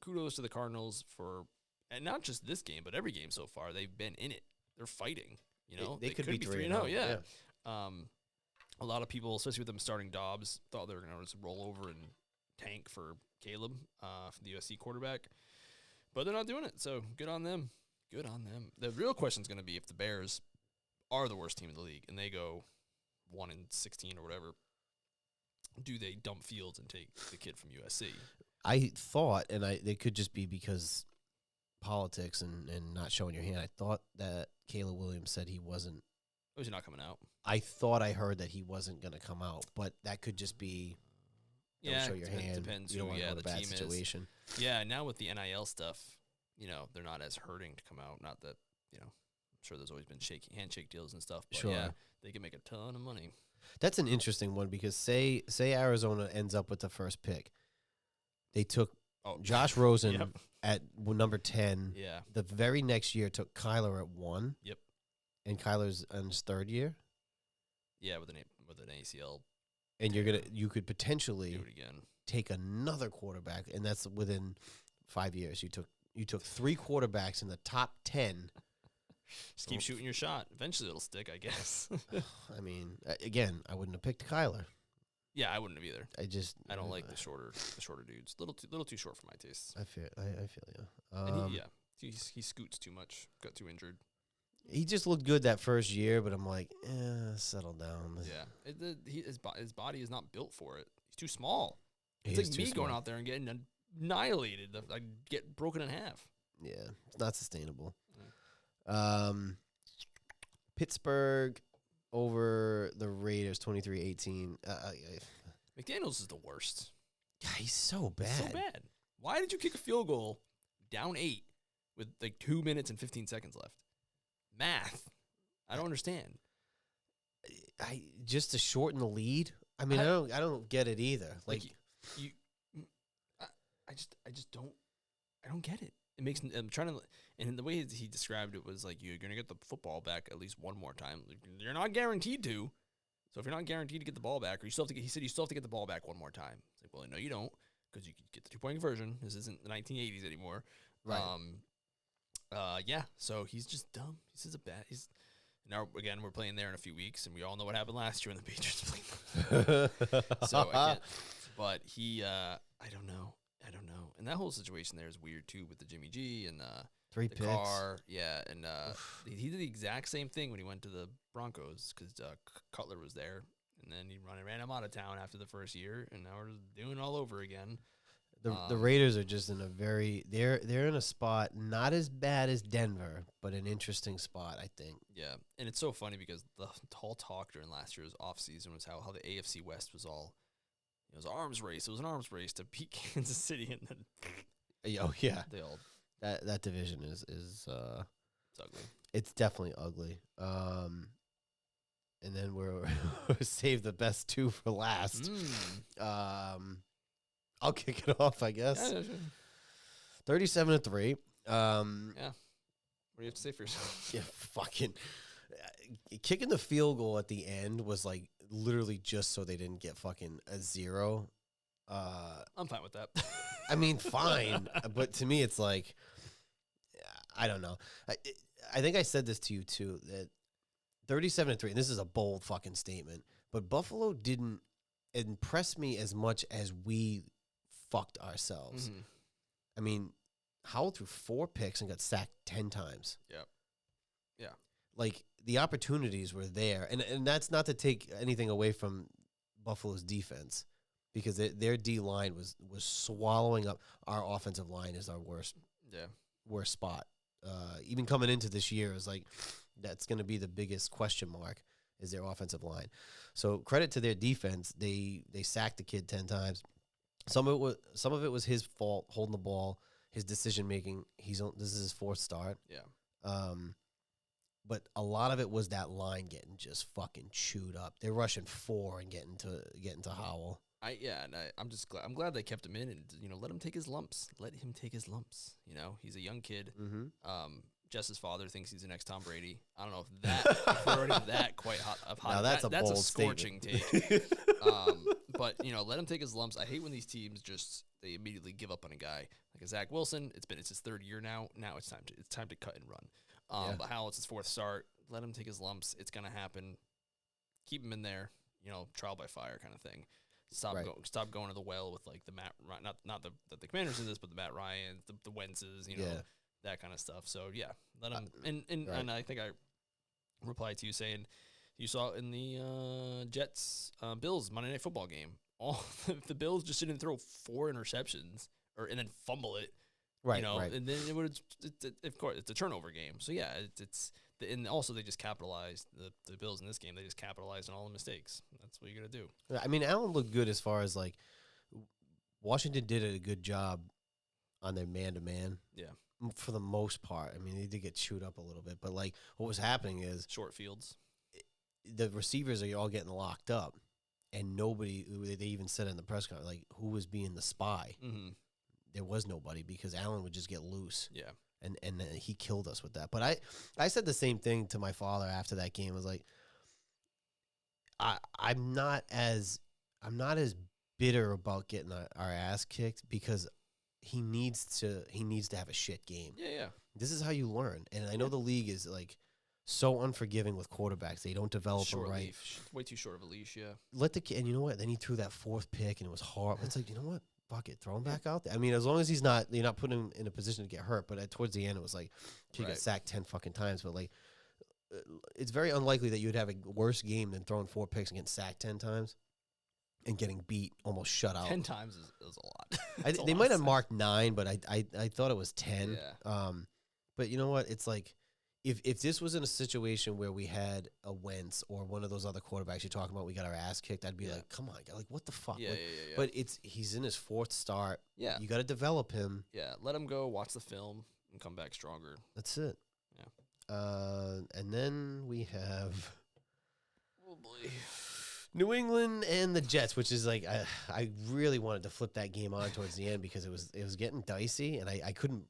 S1: kudos to the Cardinals for, and not just this game, but every game so far. They've been in it. They're fighting.
S2: They could be
S1: 3-0. Yeah.
S2: Yeah.
S1: A lot of people, especially with them starting Dobbs, thought they were going to just roll over and tank for Caleb, for the USC quarterback. But they're not doing it, so good on them. Good on them. The real question is going to be if the Bears are the worst team in the league and they go 1-16 or whatever, do they dump Fields and take the kid from USC?
S2: I thought, and it could just be because politics and not showing your hand. I thought that Caleb Williams said he wasn't.
S1: Oh, is he not coming out?
S2: I thought I heard that he wasn't going to come out, but that could just be. Don't show your hand.
S1: Depends
S2: you don't
S1: who
S2: want to go
S1: the
S2: to a bad
S1: team
S2: situation.
S1: is. Yeah, now with the NIL stuff, they're not as hurting to come out. Not that, I'm sure there's always been handshake deals and stuff. But
S2: Sure.
S1: yeah, they can make a ton of money.
S2: That's an interesting one because say Arizona ends up with the first pick. They took Josh Rosen
S1: Yep.
S2: at number 10.
S1: Yeah.
S2: The very next year took Kyler at 1.
S1: Yep.
S2: And Kyler's in his third year.
S1: Yeah, with an ACL.
S2: And you could potentially
S1: Do it again.
S2: take another quarterback, and that's within 5 years. You took 3 quarterbacks in the top 10.
S1: Just keep shooting your shot. Eventually it'll stick, I guess.
S2: I mean, again, I wouldn't have picked Kyler.
S1: Yeah, I wouldn't have either.
S2: I
S1: don't like the shorter dudes. Little too short for my tastes.
S2: I feel you.
S1: And he scoots too much. Got too injured.
S2: He just looked good that first year, but I'm like, settle down.
S1: Yeah, his body is not built for it. He's too small.
S2: He
S1: It's
S2: is
S1: like
S2: too
S1: me
S2: small.
S1: going out there and getting annihilated. I get broken in half.
S2: Yeah, it's not sustainable. Pittsburgh over the Raiders, 23-18.
S1: McDaniels is the worst.
S2: God, he's so bad.
S1: So bad. Why did you kick a field goal down 8 with like 2 minutes and 15 seconds left? Math. I don't understand.
S2: Just to shorten the lead. I mean, I don't get it either. Like
S1: you I just don't get it. It makes I'm trying to, and the way he described it was like you're gonna get the football back at least one more time. Like, you're not guaranteed to. So if you're not guaranteed to get the ball back, or you still have to he said you still have to get the ball back one more time. It's like, well, no, you don't, because you can get the 2-point conversion. This isn't the 1980s anymore.
S2: Right.
S1: Yeah. So he's just dumb. He's just now again we're playing there in a few weeks, and we all know what happened last year when the Patriots played. So I can't. But I don't know. And that whole situation there is weird too with the Jimmy G and
S2: 3
S1: the
S2: picks.
S1: car. Yeah, and he did the exact same thing when he went to the Broncos because Cutler was there, and then he ran him out of town after the first year, and now we're just doing it all over again.
S2: The Raiders are just in a they're in a spot not as bad as Denver, but an interesting spot, I think.
S1: Yeah, and it's so funny because the whole talk during last year's offseason was how the AFC West was all. It was an arms race. It was an arms race to beat Kansas City, and then
S2: Oh yeah,
S1: they all
S2: that division is
S1: it's ugly.
S2: It's definitely ugly. And then we're save the best 2 for last. I'll kick it off, I guess.
S1: Yeah, sure.
S2: 37-3.
S1: Yeah. What do you have to say for yourself?
S2: Yeah, fucking kicking the field goal at the end was like literally just so they didn't get fucking a 0.
S1: I'm fine with that.
S2: I mean, fine, but to me, it's like I don't know. I think I said this to you too that 37-3. And this is a bold fucking statement, but Buffalo didn't impress me as much as we fucked ourselves.
S1: Mm-hmm.
S2: I mean, Howell threw 4 picks and got sacked 10 times.
S1: Yep. Yeah.
S2: Like, the opportunities were there. And that's not to take anything away from Buffalo's defense, because their D-line was swallowing up. Our offensive line is our worst spot. Even coming into this year, is like, that's going to be the biggest question mark, is their offensive line. So credit to their defense. They sacked the kid 10 times. Some of it was his fault, holding the ball, his decision making. This is his 4th start.
S1: Yeah.
S2: but a lot of it was that line getting just fucking chewed up. They're rushing 4 and getting to Howell.
S1: I'm just glad. I'm glad they kept him in and let him take his lumps. Let him take his lumps. He's a young kid.
S2: Mm-hmm.
S1: Jess's father thinks he's the next Tom Brady. I don't know if we're already that quite hot.
S2: Now that's a bold
S1: scorching
S2: statement.
S1: take. But let him take his lumps. I hate when these teams they immediately give up on a guy like a Zach Wilson. It's his 3rd year now. Now it's time to cut and run. But Howell, it's his 4th start. Let him take his lumps. It's gonna happen. Keep him in there. Trial by fire kind of thing. Stop going to the well with like the Matt, not the Commanders did this, but the Matt Ryans, the Wentzes, that kind of stuff. So yeah, let him. And I think I replied to you saying you saw it in the Jets Bills Monday Night Football game. All the Bills just didn't throw 4 interceptions and then fumble it.
S2: Right.
S1: And then it would. Of course, it's a turnover game. So yeah, and also they just capitalized the Bills in this game. They just capitalized on all the mistakes. That's what you got to do.
S2: I mean, Allen looked good as far as like Washington did a good job on their man-to-man.
S1: Yeah.
S2: For the most part. I mean, they did get chewed up a little bit, but like what was happening is
S1: short fields.
S2: The receivers are all getting locked up, and nobody. They even said in the press conference, like, who was being the spy?
S1: Mm-hmm.
S2: There was nobody because Allen would just get loose.
S1: Yeah.
S2: And he killed us with that. But I said the same thing to my father after that game. I was like, I'm not as bitter about getting our ass kicked because he needs to have a shit game.
S1: Yeah.
S2: This is how you learn. And I know the league is like so unforgiving with quarterbacks. They don't develop them right.
S1: Way too short of a leash. Yeah.
S2: Let the kid. And you know what? Then he threw that 4th pick and it was horrible. It's like, you know what? Fuck it, throw him back out there. I mean, as long as you're not putting him in a position to get hurt. But towards the end, it was like he got sacked 10 fucking times. But like, it's very unlikely that you would have a worse game than throwing 4 picks and getting sacked 10 times and getting beat, almost shut out.
S1: 10 times is a lot.
S2: They might have marked 9, but I thought it was 10.
S1: Yeah.
S2: But you know what? It's like if this was in a situation where we had a Wentz or one of those other quarterbacks you're talking about, we got our ass kicked, I'd be like, come on, like, what the fuck?
S1: Yeah,
S2: like,
S1: yeah.
S2: But he's in his 4th start.
S1: Yeah.
S2: You got to develop him.
S1: Yeah, let him go, watch the film, and come back stronger.
S2: That's it.
S1: Yeah.
S2: And then we have
S1: Oh, boy.
S2: New England and the Jets, which is like I really wanted to flip that game on towards the end because it was getting dicey, and I couldn't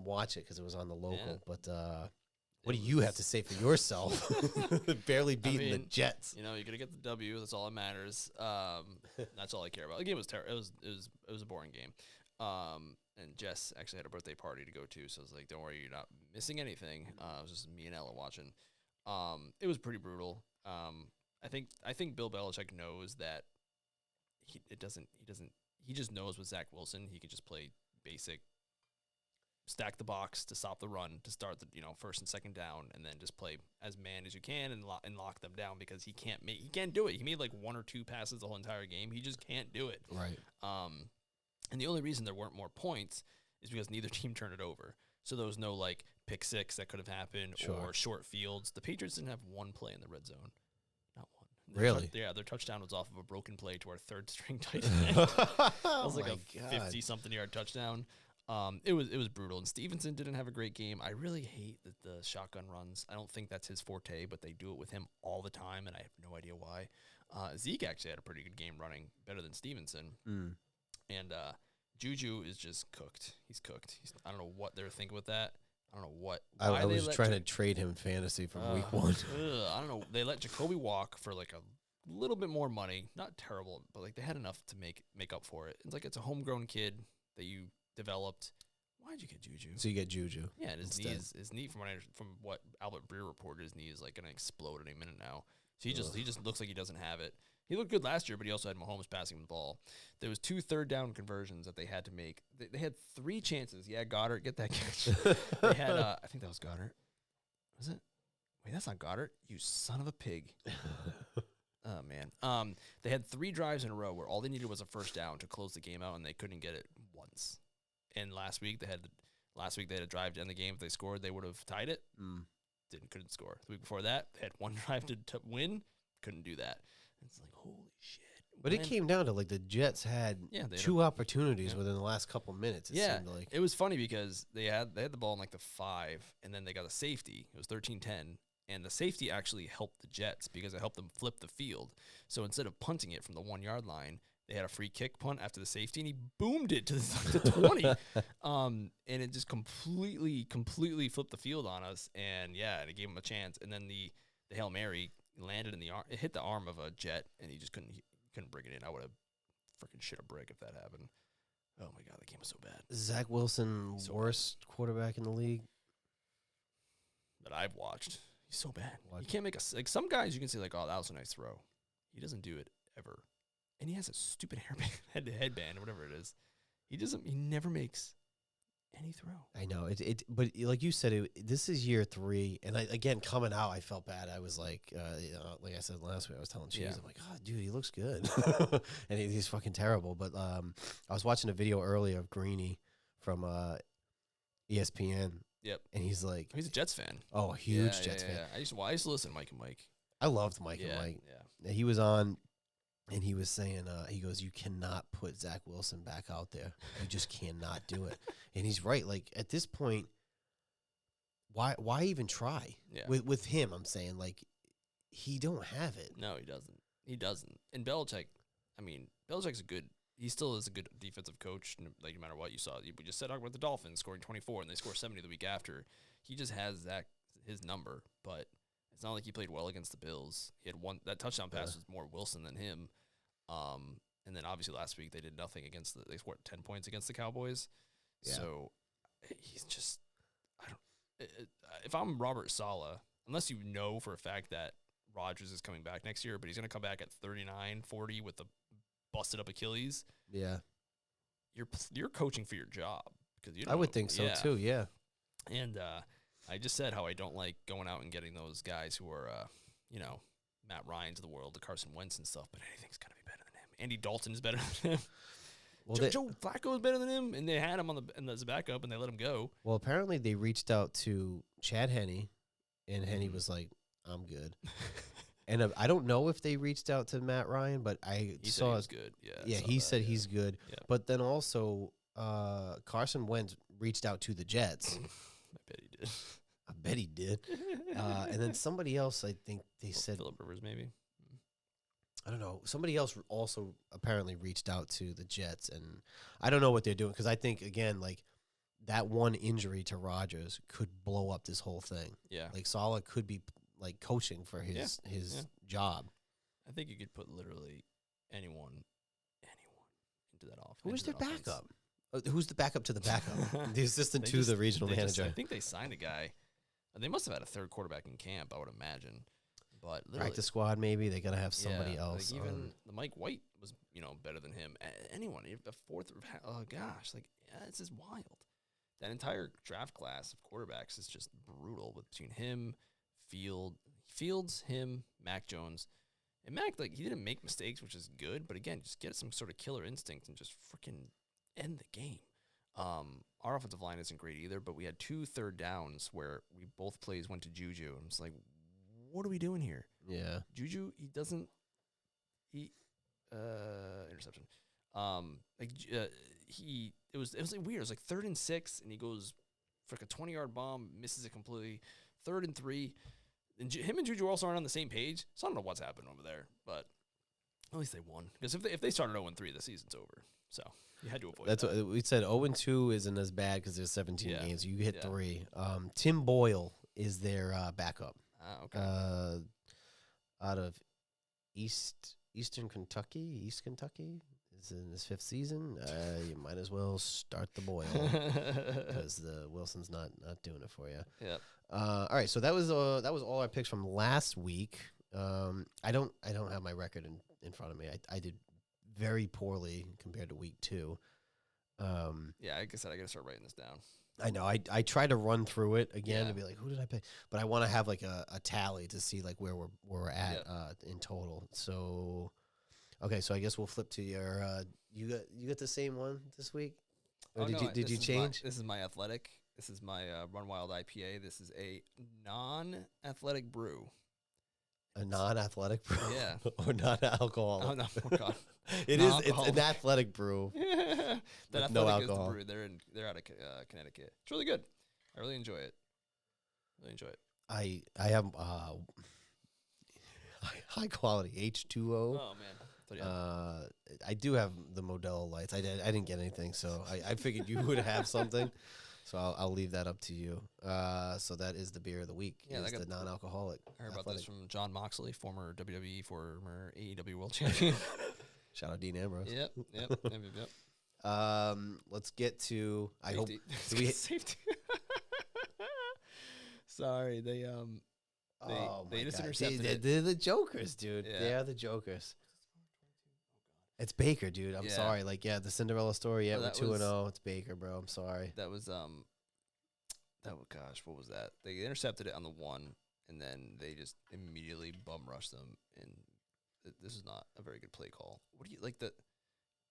S2: watch it because it was on the local.
S1: Yeah.
S2: But what do you have to say for yourself? Barely beating the Jets.
S1: You're gonna get the W. That's all that matters. That's all I care about. The game was terrible. It was a boring game. And Jess actually had a birthday party to go to, so I was like, "Don't worry, you're not missing anything." It was just me and Ella watching. It was pretty brutal. I think Bill Belichick knows that he just knows with Zach Wilson he can just play basic, stack the box to stop the run, to start the 1st and 2nd down, and then just play as man as you can and lock them down because he can't do it. He made like 1 or 2 passes the whole entire game. He just can't do it.
S2: Right.
S1: And the only reason there weren't more points is because neither team turned it over. So there was no like pick 6 that could have happened or short fields. The Patriots didn't have 1 play in the red zone. Not one.
S2: Really?
S1: Their touchdown was off of a broken play to our 3rd string tight end. It was like a 50-something yard touchdown. It was brutal. And Stevenson didn't have a great game. I really hate the shotgun runs. I don't think that's his forte, but they do it with him all the time, and I have no idea why. Zeke actually had a pretty good game running, better than Stevenson. And Juju is just cooked. He's cooked. I don't know what they're thinking with that. I don't know what.
S2: I was trying to trade him in fantasy from week 1.
S1: I don't know. They let Jacoby walk for like a little bit more money. Not terrible, but like they had enough to make up for it. It's like it's a homegrown kid that you developed. Why'd you get Juju?
S2: So you get Juju.
S1: Yeah, and his knee from what Albert Breer reported, his knee is like gonna explode any minute now. So he just looks like he doesn't have it. He looked good last year, but he also had Mahomes passing the ball. There was 2 third-down conversions that they had to make. They had 3 chances. Yeah, Goddard, get that catch. They had, I think that was Goddard. Was it? Wait, that's not Goddard. You son of a pig. Oh, man. They had 3 drives in a row where all they needed was a first down to close the game out, and they couldn't get it once. And last week they had a drive to end the game. If they scored, they would have tied it. Couldn't score. The week before that, they had 1 drive to win. Couldn't do that. It's like, holy shit.
S2: But it came down to, like, the Jets had 2 opportunities within the last couple minutes, it seemed like.
S1: It was funny because they had the ball in, like, the 5, and then they got a safety. It was 13-10, and the safety actually helped the Jets because it helped them flip the field. So instead of punting it from the 1 yard line, they had a free kick punt after the safety, and he boomed it to the 20. And it just completely flipped the field on us. And yeah, and it gave him a chance. And then the Hail Mary landed in the arm. It hit the arm of a Jet, and he just couldn't bring it in. I would have freaking shit a brick if that happened. Oh my God, the game was so bad.
S2: Zach Wilson, worst quarterback in the league
S1: that I've watched. He's so bad. He can't make like some guys you can say like, oh, that was a nice throw. He doesn't do it ever. And he has a stupid headband or whatever it is. He never makes any throw.
S2: I know but like you said, this is year 3, and again coming out, I felt bad. I was like, like I said last week, I was telling Cheese, I'm like, oh, dude, he looks good, and he's fucking terrible. But I was watching a video earlier of Greeny from ESPN.
S1: Yep,
S2: and he's like,
S1: he's a Jets fan.
S2: Oh, huge Jets fan.
S1: I used to listen to Mike and Mike.
S2: I loved Mike and Mike. Yeah, he was on. And he was saying, he goes, you cannot put Zach Wilson back out there. You just cannot do it. And he's right. Like, at this point, why even try?
S1: Yeah.
S2: With him, I'm saying, like, he don't have it.
S1: No, he doesn't. And Belichick, Belichick's he still is a good defensive coach, like, no matter what you saw. We just said about the Dolphins scoring 24, and they score 70 the week after. He just has his number, but it's not like he played well against the Bills. He had that touchdown pass was more Wilson than him. And then obviously last week they did nothing they scored 10 points against the Cowboys. Yeah. So he's just, if I'm Robert Saleh, unless you know for a fact that Rodgers is coming back next year, but he's going to come back at 39, 40 with the busted up Achilles.
S2: Yeah.
S1: You're coaching for your job. Because
S2: I would think so too. Yeah.
S1: And, I just said how I don't like going out and getting those guys who are, Matt Ryan's of the world, the Carson Wentz and stuff, but anything's got to be better than him. Andy Dalton is better than him. Well, Joe Flacco is better than him, and they had him as a backup, and they let him go.
S2: Well, apparently they reached out to Chad Henne, and Henne was like, I'm good. And I don't know if they reached out to Matt Ryan, but he saw he was
S1: good.
S2: Yeah, he said he's good. Yeah. But then also Carson Wentz reached out to the Jets. I bet he did. And then somebody else, I think they said
S1: Phillip Rivers, maybe.
S2: I don't know. Somebody else also apparently reached out to the Jets, and I don't know what they're doing because I think again, like that one injury to Rodgers could blow up this whole thing.
S1: Yeah,
S2: like Saleh could be like coaching for his job.
S1: I think you could put literally anyone into that offense.
S2: Who's their backup? Who's the backup to the backup? The assistant to the regional manager.
S1: I think they signed a guy. They must have had a third quarterback in camp, I would imagine. But
S2: practice squad, maybe they gotta have somebody else.
S1: Like even the Mike White was, better than him. Anyone, a fourth. Oh gosh, it's just wild. That entire draft class of quarterbacks is just brutal. Between him, Fields, him, Mac Jones, and Mac, he didn't make mistakes, which is good. But again, just get some sort of killer instinct and just freaking end the game. Our offensive line isn't great either, but we had 2 third downs where both plays went to Juju, and it's like, what are we doing here?
S2: Yeah,
S1: Juju, interception. It was like weird. It was like 3rd and 6, and he goes for like a 20-yard bomb, misses it completely. 3rd and 3, and him and Juju also aren't on the same page. So I don't know what's happened over there, but at least they won. Because if they started 0-3, the season's over. So you had to avoid that.
S2: What we said. 0-2 isn't as bad because there's 17 games. You hit 3. Tim Boyle is their backup.
S1: Okay.
S2: Out of East Kentucky. Is in his 5th season. You might as well start the Boyle because the Wilson's not doing it for you.
S1: Yeah.
S2: All right. So that was all our picks from last week. I don't have my record in front of me. I did very poorly compared to week 2.
S1: Yeah, like I said, I got to start writing this down.
S2: I know. I try to run through it again and be like, who did I pick? But I want to have like a tally to see like where we're at in total. So, okay, so I guess we'll flip to your. You got the same one this week, or did you change?
S1: This is my athletic. This is my Run Wild IPA. This is a non-athletic brew.
S2: A non-athletic brew?
S1: Yeah.
S2: Or non-alcoholic?
S1: Oh, no. Oh, God.
S2: It's an athletic brew.
S1: That athletic
S2: no alcohol.
S1: Is the brew. They're out of Connecticut. It's really good. I really enjoy it.
S2: I have high quality H2O.
S1: Oh man. So, yeah.
S2: I do have the Modelo lights. I didn't get anything, so I figured you would have something. So I'll leave that up to you. So that is the beer of the week.
S1: Yeah,
S2: is the non-alcoholic.
S1: I heard about
S2: athletic.
S1: this from John Moxley, former WWE, former AEW World Champion.
S2: Shout out Dean Ambrose.
S1: Yep.
S2: Let's get to. I hope.
S1: Safety.
S2: Do we,
S1: Safety. Sorry, they
S2: oh
S1: they
S2: my
S1: just
S2: God.
S1: intercepted
S2: They're the Jokers, dude.
S1: Yeah.
S2: They are the Jokers. It's Baker, dude. I'm
S1: Yeah.
S2: sorry. Like, the Cinderella story. Yeah,
S1: Well,
S2: we're
S1: that
S2: 2-0. It's Baker, bro. I'm sorry.
S1: That was gosh, what was that? They intercepted it on the 1, and then they just immediately bum rushed them. And this is not a very good play call. What do you like the?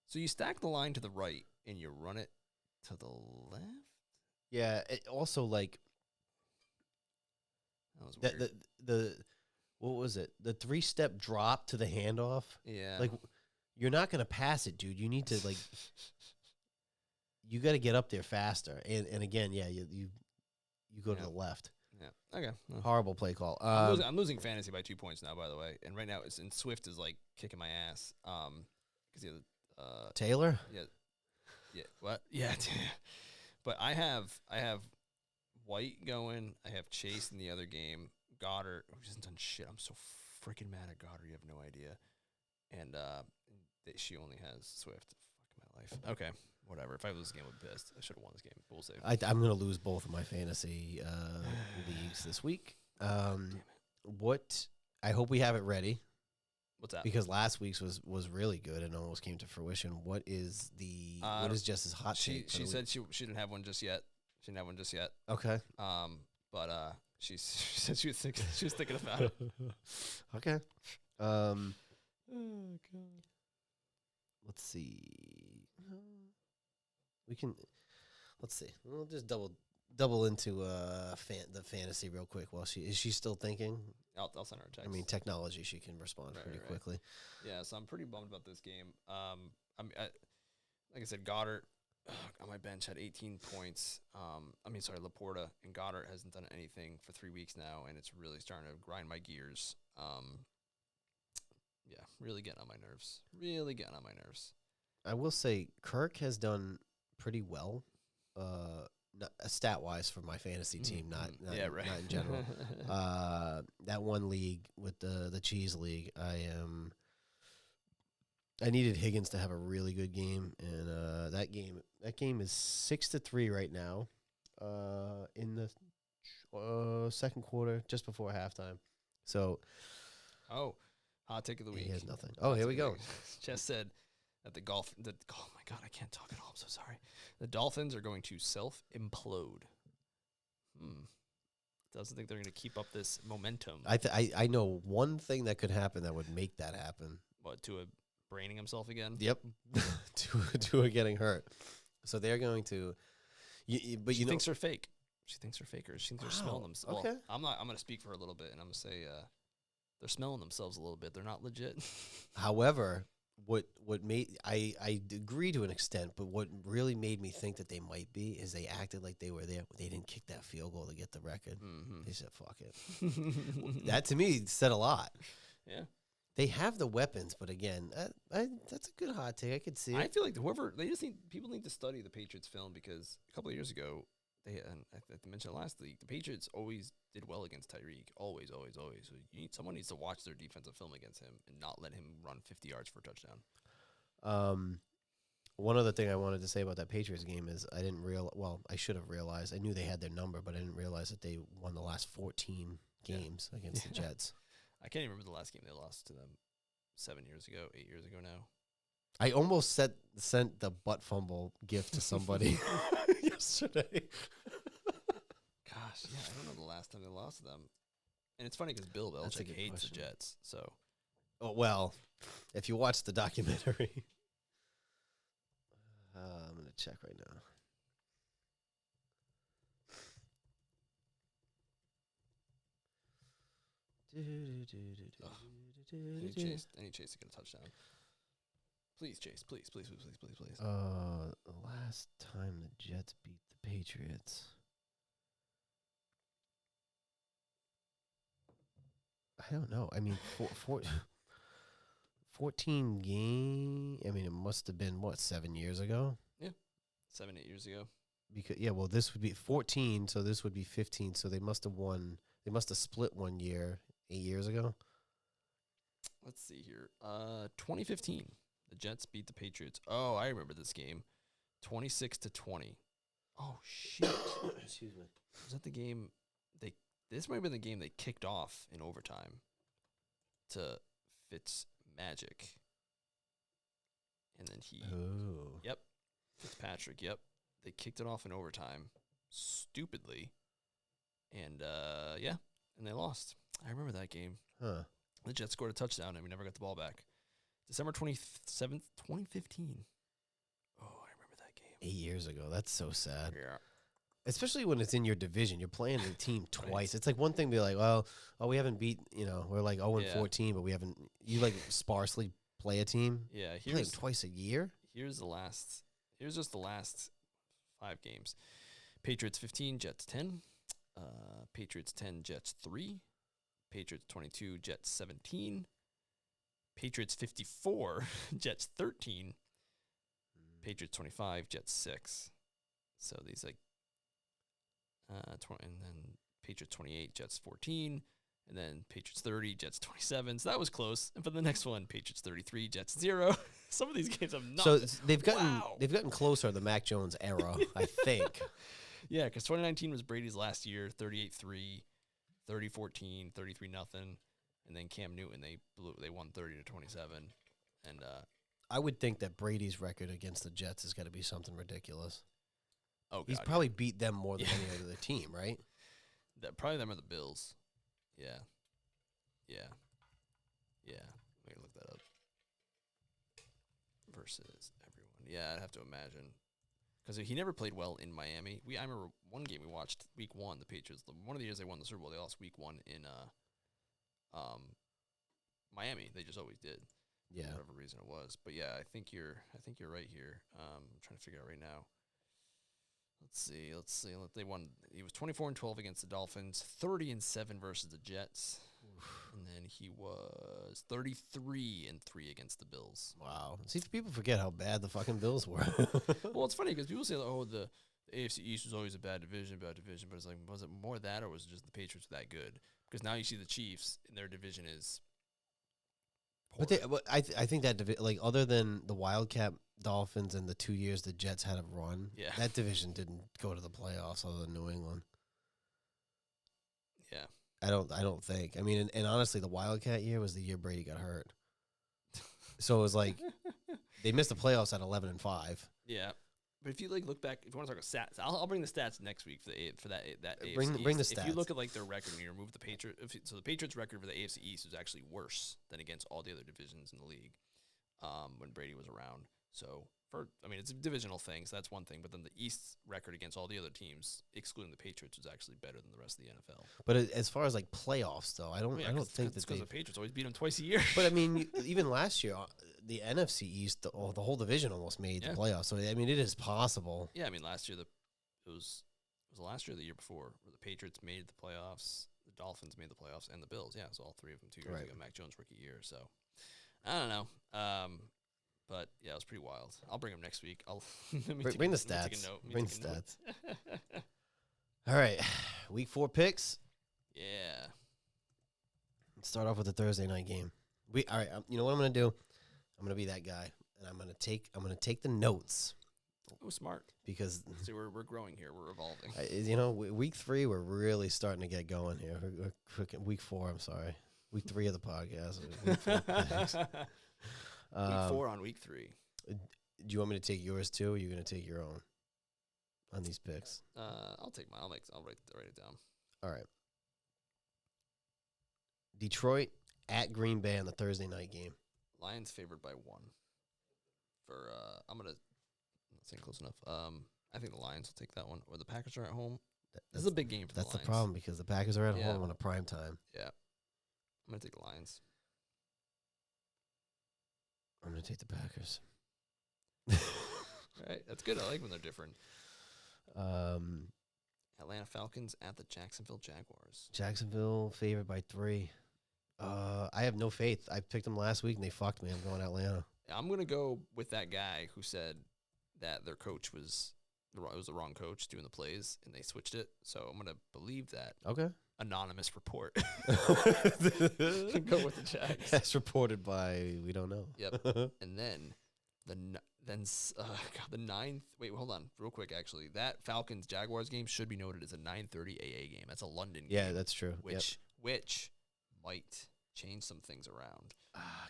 S1: So you stack the line to the right and you run it to the left.
S2: Yeah. It also, like,
S1: That was weird.
S2: the what was it? The 3-step drop to the handoff.
S1: Yeah.
S2: Like, you're not gonna pass it, dude. You need to, like, you got to get up there faster. And again, yeah, you go to
S1: Yeah.
S2: the left.
S1: Yeah. Okay. Well,
S2: Horrible play call.
S1: I'm losing fantasy by 2 points now, by the way. And right now, and Swift is like kicking my ass. Because
S2: Taylor.
S1: yeah. What? Yeah. But I have White going. I have Chase in the other game. Goddard, who hasn't done shit. I'm so freaking mad at Goddard. You have no idea. And she only has Swift. Fuck my life. Okay. Whatever. If I lose this game, I'm pissed. I should have won this game. But we'll see.
S2: I'm going to lose both of my fantasy leagues this week. What I hope we have it ready
S1: What's that?
S2: because last week's was really good and almost came to fruition. What is Jess's hot take?
S1: She said she didn't have one just yet. She didn't have one just yet.
S2: Okay.
S1: But she said she was thinking about it.
S2: Okay.
S1: Oh god.
S2: Let's see. Let's see. We'll just double into the fantasy real quick. While is she still thinking?
S1: I'll send her a text.
S2: I mean, technology, she can respond pretty quickly.
S1: Yeah, so I'm pretty bummed about this game. Like I said, Goddard on my bench had 18 points. Laporta, and Goddard hasn't done anything for 3 weeks now, and it's really starting to grind my gears. Yeah, really getting on my nerves.
S2: I will say Kirk has done pretty well, stat-wise for my fantasy team, not in general. That one league with the cheese league, I needed Higgins to have a really good game, and that game is 6-3 right now, in the second quarter, just before halftime. So,
S1: hot take of the week.
S2: he has nothing. Oh, here we go.
S1: Just said that oh my god, I can't talk at all. I'm so sorry. The Dolphins are going to self-implode. Doesn't think they're going to keep up this momentum.
S2: I know one thing that could happen that would make that happen.
S1: What, to a braining himself again?
S2: Yep, to a getting hurt. So they're going to. But
S1: she thinks they're fake. She thinks they're fakers. She thinks they're smelling themselves.
S2: Okay.
S1: Well, I'm going to speak for her a little bit, and I'm going to say they're smelling themselves a little bit. They're not legit.
S2: However, what made I agree to an extent, but what really made me think that they might be is they acted like they were there. They didn't kick that field goal to get the record.
S1: Mm-hmm.
S2: They said, "Fuck it." That to me said a lot.
S1: Yeah.
S2: They have the weapons, but again, that's a good hot take. I could see it.
S1: I feel like people need to study the Patriots film, because a couple of years ago, I mentioned it last week, the Patriots always did well against Tyreek. Always. So someone needs to watch their defensive film against him and not let him run 50 yards for a touchdown.
S2: One other thing I wanted to say about that Patriots game is I should have realized. I knew they had their number, but I didn't realize that they won the last 14 games against the Jets.
S1: I can't even remember the last game they lost to them 8 years ago now.
S2: I almost sent the butt fumble gift to somebody yesterday.
S1: Gosh, yeah, I don't know the last time they lost to them. And it's funny because Bill Belichick hates the Jets. So,
S2: well, if you watch the documentary, I'm going to check right now.
S1: Any chase to get a touchdown. Please, Chase. Please.
S2: The last time the Jets beat the Patriots. don't know. I mean, 14 game. I mean, it must have been, what, 7 years ago?
S1: Yeah, 7, 8 years ago.
S2: Because yeah, well, this would be 14, so this would be 15. So they must have won. They must have split 1 year 8 years ago.
S1: Let's see here. 2015, the Jets beat the Patriots. Oh, I remember this game, 26-20. Oh shit!
S2: Excuse me.
S1: Was that the game? This might have been the game they kicked off in overtime to Fitzmagic, and then he.
S2: Oh.
S1: Yep, Fitzpatrick. Yep, they kicked it off in overtime, stupidly, and yeah, and they lost. I remember that game.
S2: Huh.
S1: The Jets scored a touchdown, and we never got the ball back. December 27th, 2015. Oh, I remember that game.
S2: 8 years ago. That's so sad.
S1: Yeah.
S2: Especially when it's in your division. You're playing the team twice.
S1: Right.
S2: It's like one thing to be like, well, we haven't beat, we're like 0-14, but we haven't, you like sparsely play a team.
S1: Yeah,
S2: Play them twice a year?
S1: Here's just the last 5 games. Patriots 15, Jets 10. Patriots 10, Jets 3. Patriots 22, Jets 17. Patriots 54, Jets 13. Patriots 25, Jets 6. So these like, and then Patriots 28, Jets 14. And then Patriots 30, Jets 27. So that was close. And for the next one, Patriots 33, Jets 0. Some of these games have not.
S2: So they've gotten closer to the Mac Jones era, I think.
S1: Yeah, because 2019 was Brady's last year, 38-3. 30-14, 33-0, and then Cam Newton they won 30-27, and
S2: I would think that Brady's record against the Jets has got to be something ridiculous.
S1: Oh, God,
S2: he's probably beat them more than any other team, right?
S1: Probably them or the Bills. Yeah. Let me look that up. Versus everyone. Yeah, I'd have to imagine. Because he never played well in Miami. I remember one game we watched, week 1, the Patriots. One of the years they won the Super Bowl, they lost week 1 in Miami. They just always did.
S2: Yeah,
S1: for whatever reason it was. But yeah, I think you're right here. I'm trying to figure out right now. Let's see. They won. He was 24-12 against the Dolphins, 30-7 versus the Jets, and then he was 33-3 against the Bills.
S2: Wow. See, people forget how bad the fucking Bills were.
S1: Well, it's funny because people say, "Oh, the AFC East was always a bad division," but it's like, was it more that, or was it just the Patriots were that good? Because now you see the Chiefs, and their division is. Poor.
S2: But I think that like other than the Wildcat Dolphins and the 2 years the Jets had a run, that division didn't go to the playoffs other than New England.
S1: Yeah,
S2: I don't think. I mean, and honestly, the Wildcat year was the year Brady got hurt, so it was like they missed the playoffs at 11-5.
S1: Yeah. But if you look back, if you want to talk about stats, I'll bring the stats next week for that
S2: Bring
S1: AFC
S2: the
S1: East.
S2: stats.
S1: If you look at their record and you remove the Patriots, so the Patriots' record for the AFC East was actually worse than against all the other divisions in the league when Brady was around. So it's a divisional thing, so that's one thing. But then the East's record against all the other teams, excluding the Patriots, was actually better than the rest of the NFL.
S2: But as far as like playoffs, though, I don't think that
S1: because the Patriots always beat them twice a year.
S2: But I mean, even last year, the NFC East, the whole division almost made the playoffs. So I mean, it is possible.
S1: Yeah, I mean, last year it was last year or the year before where the Patriots made the playoffs, the Dolphins made the playoffs, and the Bills. Yeah, so all 3 of them 2 years ago. Mac Jones' rookie year. So I don't know. But yeah, it was pretty wild. I'll bring them next week.
S2: Bring the stats. Bring the stats. All right, week 4 picks.
S1: Yeah.
S2: Let's start off with the Thursday night game. All right. You know what I'm gonna do? I'm gonna be that guy, and I'm gonna take the notes.
S1: Oh, smart.
S2: Because
S1: see, we're growing here. We're evolving.
S2: Week 3 we're really starting to get going here. Week 4, I'm sorry. Week 3 of the podcast. Week 4
S1: week 4 on week 3.
S2: Do you want me to take yours too, or are you going to take your own on these picks?
S1: I'll take mine. I'll write it down.
S2: All right. Detroit at Green Bay on the Thursday night game.
S1: Lions favored by 1. I'm going to not saying close enough. I think the Lions will take that one. Or the Packers are at home. This is a big game for the Lions.
S2: That's the problem because the Packers are at home on a prime time.
S1: Yeah. I'm going to take the Lions.
S2: I'm going to take the Packers.
S1: All right. That's good. I like when they're different. Atlanta Falcons at the Jacksonville Jaguars.
S2: Jacksonville favored by 3. I have no faith. I picked them last week and they fucked me. I'm going Atlanta.
S1: I'm gonna go with that guy who said that their coach was the wrong coach doing the plays, and they switched it. So I'm gonna believe that
S2: Okay.
S1: anonymous report. Go with the Jags.
S2: As reported by we don't know.
S1: Yep. And then the ninth. Wait, hold on, real quick. Actually, that Falcons Jaguars game should be noted as a 9:30 AA game. That's a London game.
S2: Yeah, that's true.
S1: Which might change some things around.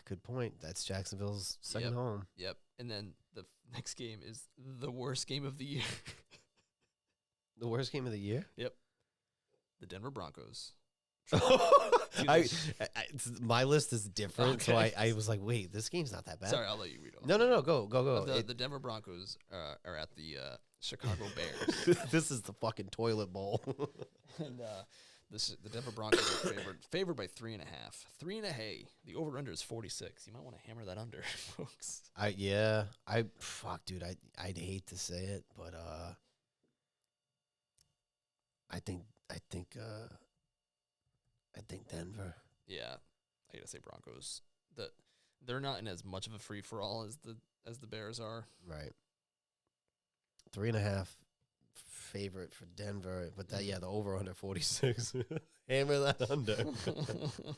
S2: Good point. That's Jacksonville's second home.
S1: Yep. And then the next game is the worst game of the year.
S2: The worst game of the year?
S1: Yep. The Denver Broncos.
S2: My list is different, so
S1: Okay.
S2: I was like, wait, this game's not that bad.
S1: Sorry, I'll let you read it.
S2: No, go.
S1: The Denver Broncos are at the Chicago Bears.
S2: This is the fucking toilet bowl.
S1: And the Denver Broncos are favored by 3.5. 3.5. The over-under is 46. You might want to hammer that under, folks.
S2: Fuck, dude, I'd hate to say it, but I think Denver.
S1: Yeah, I gotta say Broncos. They're not in as much of a free for all as the Bears are.
S2: Right. 3.5 favorite for Denver, but the over under 46. Hammer that under.
S1: The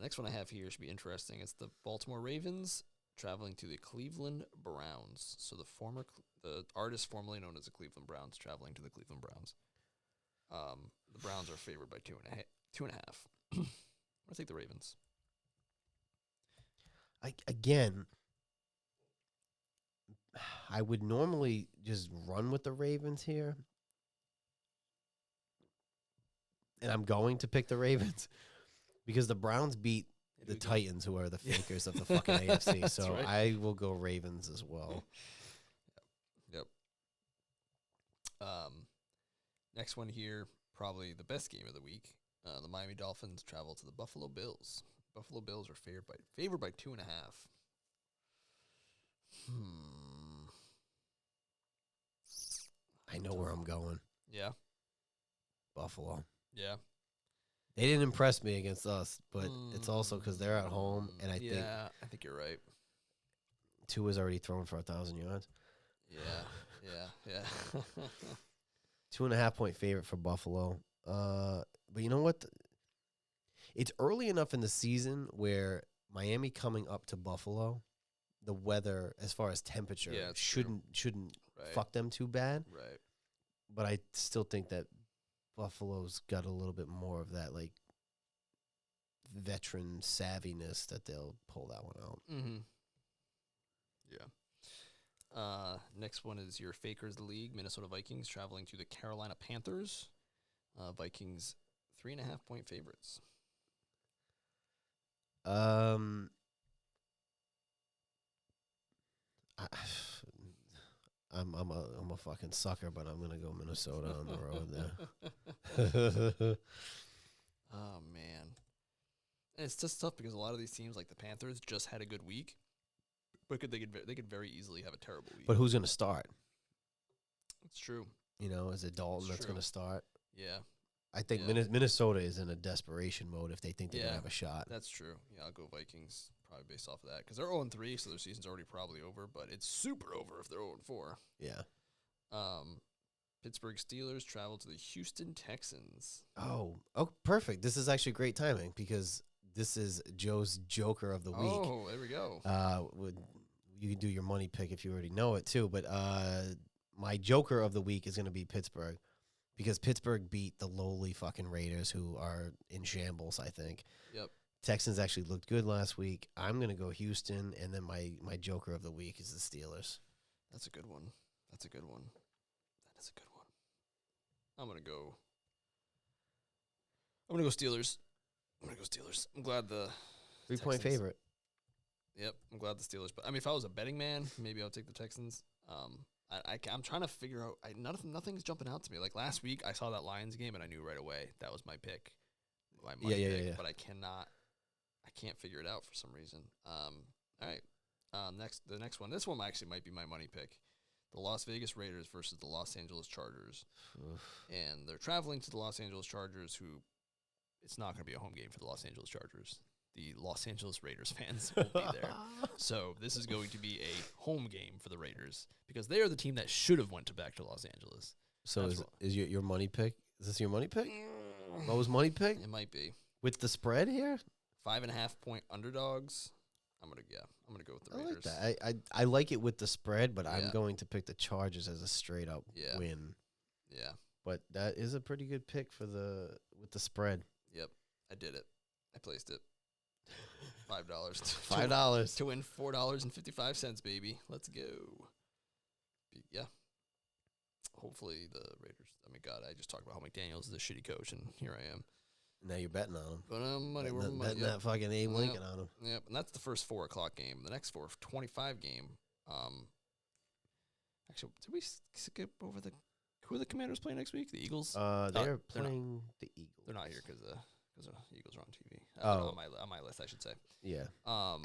S1: next one I have here should be interesting. It's the Baltimore Ravens traveling to the Cleveland Browns. So the artist formerly known as the Cleveland Browns traveling to the Cleveland Browns. The Browns are favored by 2.5. I'm gonna take the Ravens.
S2: I would normally just run with the Ravens here, and I'm going to pick the Ravens because the Browns beat the Titans, who are the fakers of the fucking AFC. So right. I will go Ravens as well.
S1: Yep. Next one here, probably the best game of the week. The Miami Dolphins travel to the Buffalo Bills. Buffalo Bills are favored by 2.5.
S2: I know where I'm going.
S1: Yeah.
S2: Buffalo.
S1: Yeah.
S2: They didn't impress me against us, but it's also because they're at home, and I
S1: think you're right.
S2: Tua's already thrown for 1,000 yards.
S1: Yeah.
S2: 2.5 point favorite for Buffalo. But you know what? It's early enough in the season where Miami coming up to Buffalo, the weather as far as temperature shouldn't fuck them too bad.
S1: Right.
S2: But I still think that Buffalo's got a little bit more of that like veteran savviness that they'll pull that one out.
S1: Mm-hmm. Yeah. Next one is your Fakers League, Minnesota Vikings traveling to the Carolina Panthers. Vikings 3.5 point favorites.
S2: I'm a fucking sucker, but I'm gonna go Minnesota on the road there.
S1: Oh man, and it's just tough because a lot of these teams, like the Panthers, just had a good week, but they could very easily have a terrible week.
S2: But who's gonna start?
S1: It's true.
S2: You know, is it Dalton that's gonna start?
S1: Yeah.
S2: I think Minnesota is in a desperation mode if they think they're gonna have a shot.
S1: That's true. Yeah, I'll go Vikings probably based off of that because they're 0-3, so their season's already probably over. But it's super over if they're 0-4.
S2: Yeah.
S1: Pittsburgh Steelers travel to the Houston Texans.
S2: Oh, perfect. This is actually great timing because this is Joe's Joker of the week.
S1: Oh, there we go.
S2: You can do your money pick if you already know it too, but my Joker of the week is going to be Pittsburgh because Pittsburgh beat the lowly fucking Raiders, who are in shambles, I think.
S1: Yep.
S2: Texans actually looked good last week. I'm going to go Houston, and then my Joker of the week is the Steelers.
S1: That's a good one. That is a good one. I'm gonna go Steelers. I'm glad the
S2: 3-point favorite.
S1: Yep, I'm glad the Steelers. But I mean, if I was a betting man, maybe I would take the Texans. I'm trying to figure out. Nothing's jumping out to me. Like last week, I saw that Lions game and I knew right away that was my pick. My money pick. But I can't figure it out for some reason. All right. The next one. This one actually might be my money pick. The Las Vegas Raiders versus the Los Angeles Chargers. And they're traveling to the Los Angeles Chargers, who it's not going to be a home game for the Los Angeles Chargers. The Los Angeles Raiders fans will be there. So this is going to be a home game for the Raiders because they are the team that should have went back to Los Angeles.
S2: So is your money pick? Is this your money pick? Mo's money pick?
S1: It might be.
S2: With the spread here?
S1: 5.5 point underdogs. I'm gonna go with the Raiders.
S2: I like that. I like it with the spread, but I'm
S1: Yeah.
S2: going to pick the Chargers as a straight up win.
S1: Yeah.
S2: But that is a pretty good pick with the spread.
S1: Yep. I did it. I placed it. $5.
S2: $5
S1: to win $4.55, baby. Let's go. Yeah. Hopefully the Raiders. I mean, God, I just talked about how McDaniels is a shitty coach, and here I am.
S2: Now you're betting on him.
S1: But money,
S2: Betting that fucking Abe Lincoln on him.
S1: Yep, and that's the first 4 o'clock game. The next 4:25 game. Actually, did we skip over who are the Commanders playing next week? The Eagles.
S2: They're playing the Eagles.
S1: They're not here because the Eagles are on TV. On my list, I should say.
S2: Yeah.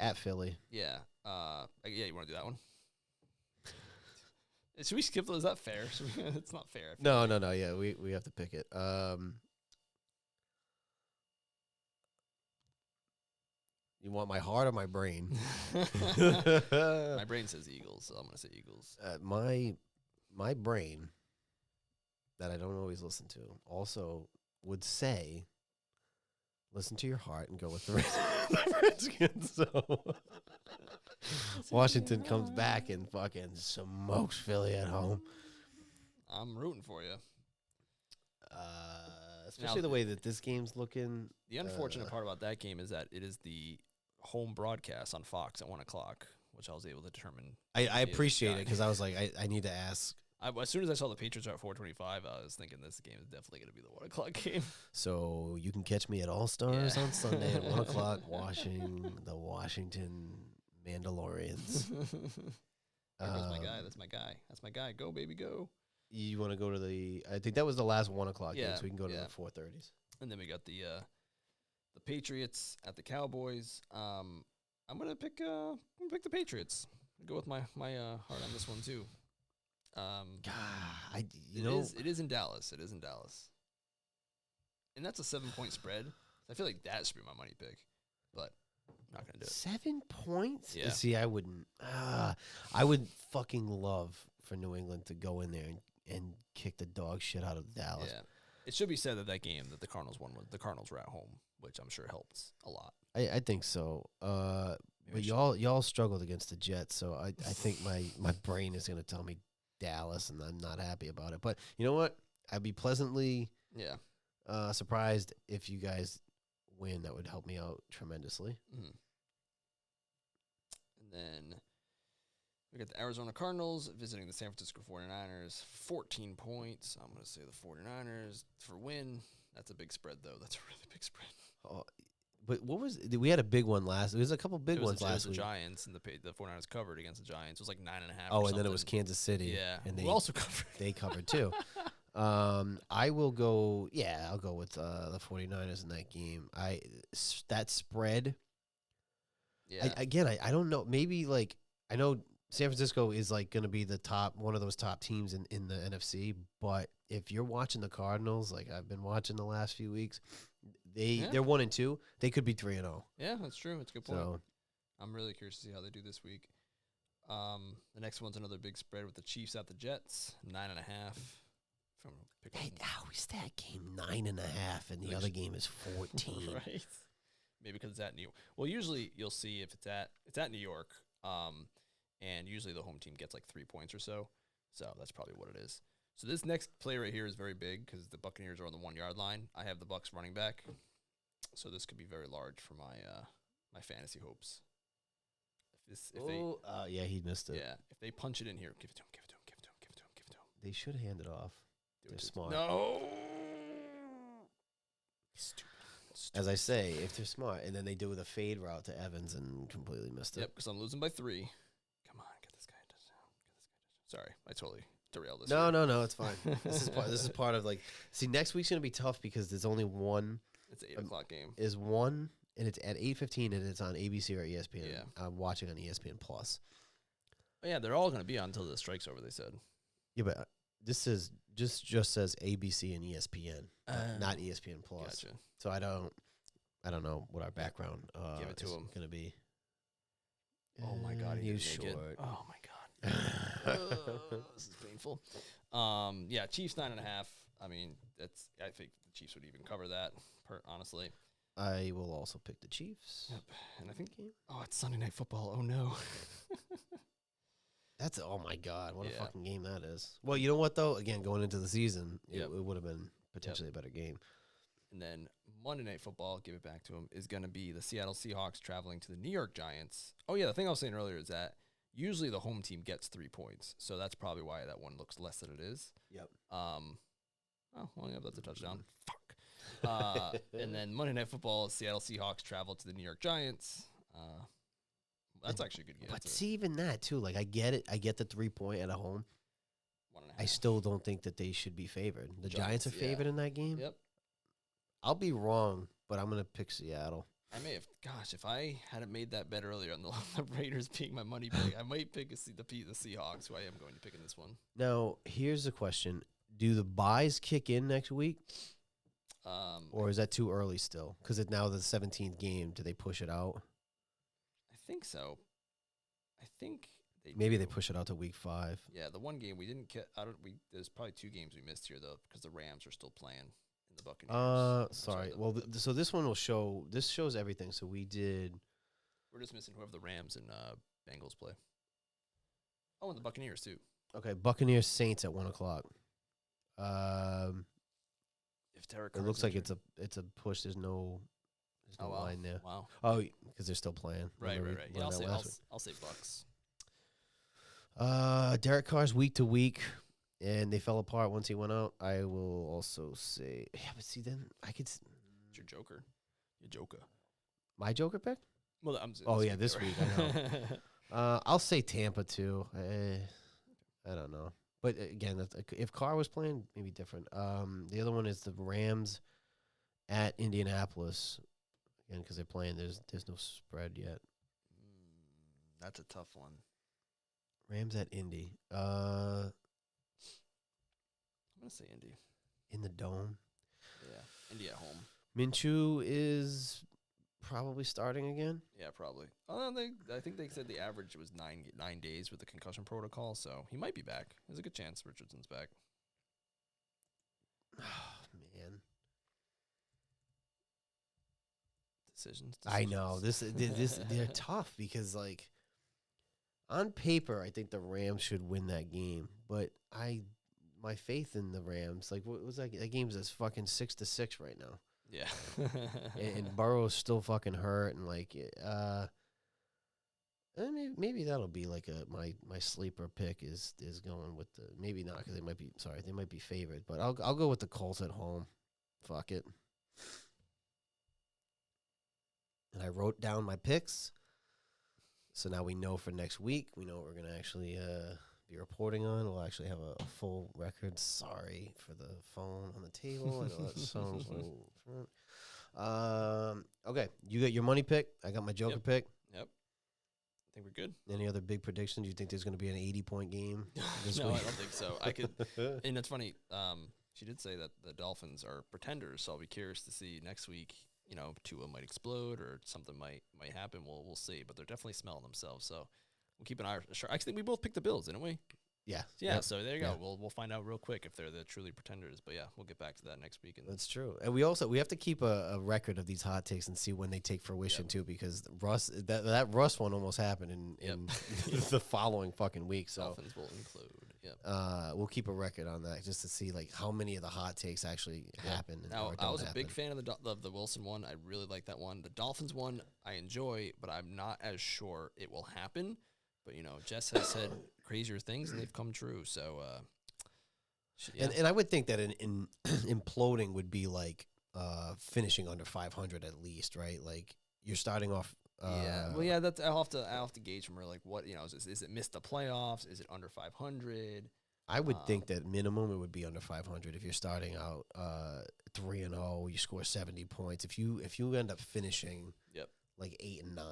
S2: At Philly.
S1: Yeah. Yeah. You want to do that one? Should we skip those? Is that fair? It's not fair.
S2: No. Yeah, we have to pick it. You want my heart or my brain?
S1: My brain says Eagles, so I'm going to say Eagles.
S2: My brain, that I don't always listen to, also would say, listen to your heart and go with the Redskins. So Washington comes back and fucking smokes Philly at home.
S1: I'm rooting for you.
S2: Especially the way that this game's looking.
S1: The unfortunate part about that game is that it is the home broadcast on Fox at 1 o'clock, which I was able to determine.
S2: I appreciate it because I was like, I need to ask.
S1: As soon as I saw the Patriots are at 4:25, I was thinking this game is definitely going to be the 1 o'clock game.
S2: So you can catch me at All Stars on Sunday at 1 o'clock watching the Washington Mandalorians.
S1: That's my guy. That's my guy. That's my guy. Go, baby, go.
S2: You want to go to I think that was the last 1 o'clock game, so we can go to the 4:30s.
S1: And then we got the Patriots at the Cowboys. I'm gonna pick the Patriots. Go with my heart on this one too. It is in Dallas. It is in Dallas, and that's a 7-point spread. I feel like that should be my money pick, but I'm not gonna do it.
S2: 7 points?
S1: Yeah.
S2: See, I wouldn't. I would fucking love for New England to go in there and kick the dog shit out of Dallas.
S1: Yeah, it should be said that game that the Cardinals won the Cardinals were at home, which I'm sure helped a lot.
S2: I think so. But y'all struggled against the Jets, so I think my brain is gonna tell me Dallas, and I'm not happy about it. But you know what? I'd be pleasantly surprised if you guys win. That would help me out tremendously.
S1: Mm-hmm. And then we got the Arizona Cardinals visiting the San Francisco 49ers. 14 points. I'm going to say the 49ers for win. That's a big spread, though. That's a really big spread.
S2: Oh, but we had a big one last. There was a couple big ones last week.
S1: The Giants and the 49ers covered against the Giants. It was like 9.5.
S2: Oh, and then it was Kansas City.
S1: Yeah,
S2: and
S1: they also covered.
S2: They covered too. I will go. Yeah, I'll go with the 49ers in that game. That spread.
S1: Yeah.
S2: I don't know. Maybe like I know San Francisco is like going to be one of those top teams in the NFC. But if you're watching the Cardinals, like I've been watching the last few weeks. They're 1-2. They could be 3-0.
S1: Yeah, that's true. That's a good point.
S2: So,
S1: I'm really curious to see how they do this week. The next one's another big spread with the Chiefs at the Jets, 9.5.
S2: How is that game 9.5 and the other game is 14?
S1: Right. Maybe because it's at New York. Well, usually you'll see if it's at New York, and usually the home team gets like 3 points or so. So that's probably what it is. So this next play right here is very big because the Buccaneers are on the 1 yard line. I have the Bucs running back, so this could be very large for my fantasy hopes.
S2: Yeah, he missed it.
S1: Yeah, if they punch it in here, give it to him.
S2: They should hand it off. They're smart.
S1: No. Stupid.
S2: As I say, if they're smart, and then they do the fade route to Evans and completely missed it.
S1: Yep, because I'm losing by 3. Come on, get this guy a touchdown. Sorry, I totally derailed this.
S2: No, it's fine. This is part of like. See, next week's gonna be tough because there's only one.
S1: It's an 8 o'clock game.
S2: Is one, and it's at 8:15, and it's on ABC or ESPN.
S1: Yeah,
S2: I'm watching on ESPN Plus.
S1: Oh, yeah, they're all gonna be on until the strike's over. They said.
S2: Yeah, but this is just says ABC and ESPN, not ESPN Plus.
S1: Gotcha.
S2: So I don't know what our background
S1: Give it to
S2: is
S1: him.
S2: going to be.
S1: Oh my God, he
S2: he's
S1: didn't make it.
S2: short.
S1: Oh my God, this is painful. Yeah, Chiefs 9.5. I mean, I think the Chiefs would even cover that. Honestly,
S2: I will also pick the Chiefs.
S1: Yep. And I think it's Sunday Night Football. Oh no.
S2: Oh my God, what a
S1: Yeah.
S2: fucking game that is. Well, you know what though? Again, going into the season,
S1: Yep.
S2: it would have been potentially a better game.
S1: And then Monday Night Football, give it back to him, is going to be the Seattle Seahawks traveling to the New York Giants. Oh yeah, the thing I was saying earlier is that usually the home team gets 3 points, so that's probably why that one looks less than it is.
S2: Yep.
S1: Oh well, yeah, that's a touchdown. Fuck. And then Monday Night Football, Seattle Seahawks travel to the New York Giants. That's actually a good game.
S2: But see, even that too. Like I get it. I get the 3 point at a home.
S1: 1.5.
S2: I still don't think that they should be favored. The Giants are favored in that game.
S1: Yep.
S2: I'll be wrong, but I'm gonna pick Seattle.
S1: I may have. Gosh, if I hadn't made that bet earlier on the Raiders being my money pick, I might pick the Seahawks, who I am going to pick in this one.
S2: Now, here's the question: do the buys kick in next week, or is that too early still? Because it's now the 17th game. Do they push it out?
S1: I think so. I think
S2: Maybe they push it out to week 5.
S1: Yeah, the one game we didn't get. There's probably 2 games we missed here though, because the Rams are still playing in the Buccaneers.
S2: Sorry. Well, so this one will show. This shows everything. So we did.
S1: We're just missing whoever the Rams and Bengals play. Oh, and the Buccaneers too.
S2: Okay, Buccaneers Saints at 1:00.
S1: If Derek,
S2: it looks like it's a push. There's no line there.
S1: Wow.
S2: Oh, because they're still playing.
S1: Right. Yeah, I'll say Bucks.
S2: Derek Carr's week to week, and they fell apart once he went out. I will also say, yeah, but see, then I could.
S1: It's your Joker. Your Joker.
S2: My Joker pick?
S1: Well,
S2: this week. I know. I'll say Tampa too. I don't know, but again, if Carr was playing, maybe different. The other one is the Rams at Indianapolis. Again, because they're playing, there's no spread yet.
S1: That's a tough one.
S2: Rams at Indy.
S1: I'm gonna say Indy.
S2: In the Dome.
S1: Yeah, Indy at home.
S2: Minshew is probably starting again.
S1: Yeah, probably. I think they said the average was 9 days with the concussion protocol, so he might be back. There's a good chance Richardson's back.
S2: Oh, man.
S1: Decisions.
S2: I know this they're tough because like on paper I think the Rams should win that game, but my faith in the Rams, like what was that game's as fucking 6-6 right now.
S1: Yeah.
S2: and Burrow's still fucking hurt and like maybe that'll be like my sleeper pick is going with the maybe not because they might be favored, but I'll go with the Colts at home. Fuck it. And I wrote down my picks. So now we know for next week. We know what we're going to actually be reporting on. We'll actually have a full record. Sorry for the phone on the table. I know that sounds like... Okay, you got your money pick. I got my Joker pick.
S1: Yep. I think we're good.
S2: Any other big predictions? You think there's going to be an 80-point game this
S1: No,
S2: week?
S1: I don't think so. I could... And it's funny. She did say that the Dolphins are pretenders, so I'll be curious to see next week. You know, Tua might explode or something might happen. We'll see, but they're definitely smelling themselves. So we'll keep an eye. Sure, I think we both picked the Bills, didn't we?
S2: Yeah.
S1: Yeah.
S2: Yep.
S1: So there you go.
S2: Yeah.
S1: We'll find out real quick if they're the truly pretenders. But yeah, we'll get back to that next week.
S2: That's true. And we have to keep a record of these hot takes and see when they take fruition too, because Russ that Russ one almost happened in the following fucking week. So
S1: Dolphins will implode. Yep.
S2: We'll keep a record on that just to see like how many of the hot takes actually happen.
S1: Now I was a big fan of the Wilson one. I really like that one. The Dolphins one I enjoy, but I'm not as sure it will happen. But you know, Jess has said crazier things and they've come true. So,
S2: and I would think that in imploding would be like finishing under 500 at least, right? Like you're starting off.
S1: That's I'll have to gauge from her like what is it missed the playoffs? Is it under 500?
S2: I would think that minimum it would be under 500 if you're starting out 3-0. You score 70 points. If you end up finishing like 8 and 9,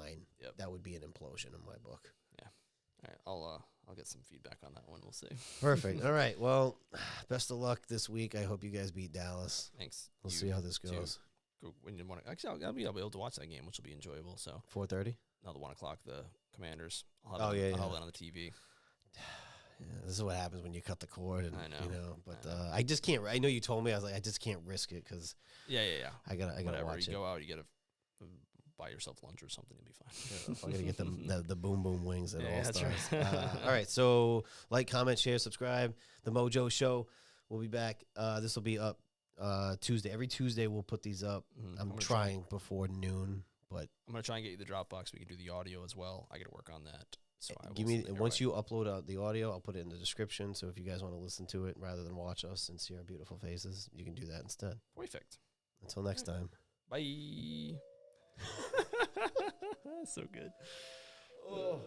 S2: that would be an implosion in my book.
S1: Yeah. right, I'll get some feedback on that one. We'll see.
S2: Perfect. All right. Well, best of luck this week. I hope you guys beat Dallas.
S1: Thanks.
S2: We'll see how this goes.
S1: Go when you want. Actually, I'll be able to watch that game, which will be enjoyable. So
S2: 4:30.
S1: now the 1 o'clock, the Commanders. I'll
S2: Oh,
S1: have
S2: yeah,
S1: I'll have it on the TV.
S2: Yeah, this is what happens when you cut the cord, and
S1: I know.
S2: But I just can't. I know you told me. I was like, I just can't risk it because
S1: Yeah.
S2: I gotta
S1: Whatever.
S2: watch
S1: You
S2: it.
S1: go out, you gotta buy yourself lunch or something. You'll be fine.
S2: I gotta get the boom boom wings at
S1: Yeah,
S2: All
S1: that's
S2: Stars.
S1: right.
S2: All right, so like, comment, share, subscribe. The MOJO Show. We'll be back. This will be up Tuesday. Every Tuesday we'll put these up. I'm trying before noon, but
S1: I'm gonna try and get you the Dropbox. We can do the audio as well. I gotta work on that. So
S2: give me once you upload the audio, I'll put it in the description. So if you guys want to listen to it rather than watch us and see our beautiful faces, you can do that instead.
S1: Perfect.
S2: Until next time.
S1: Bye. So good.
S2: Oh.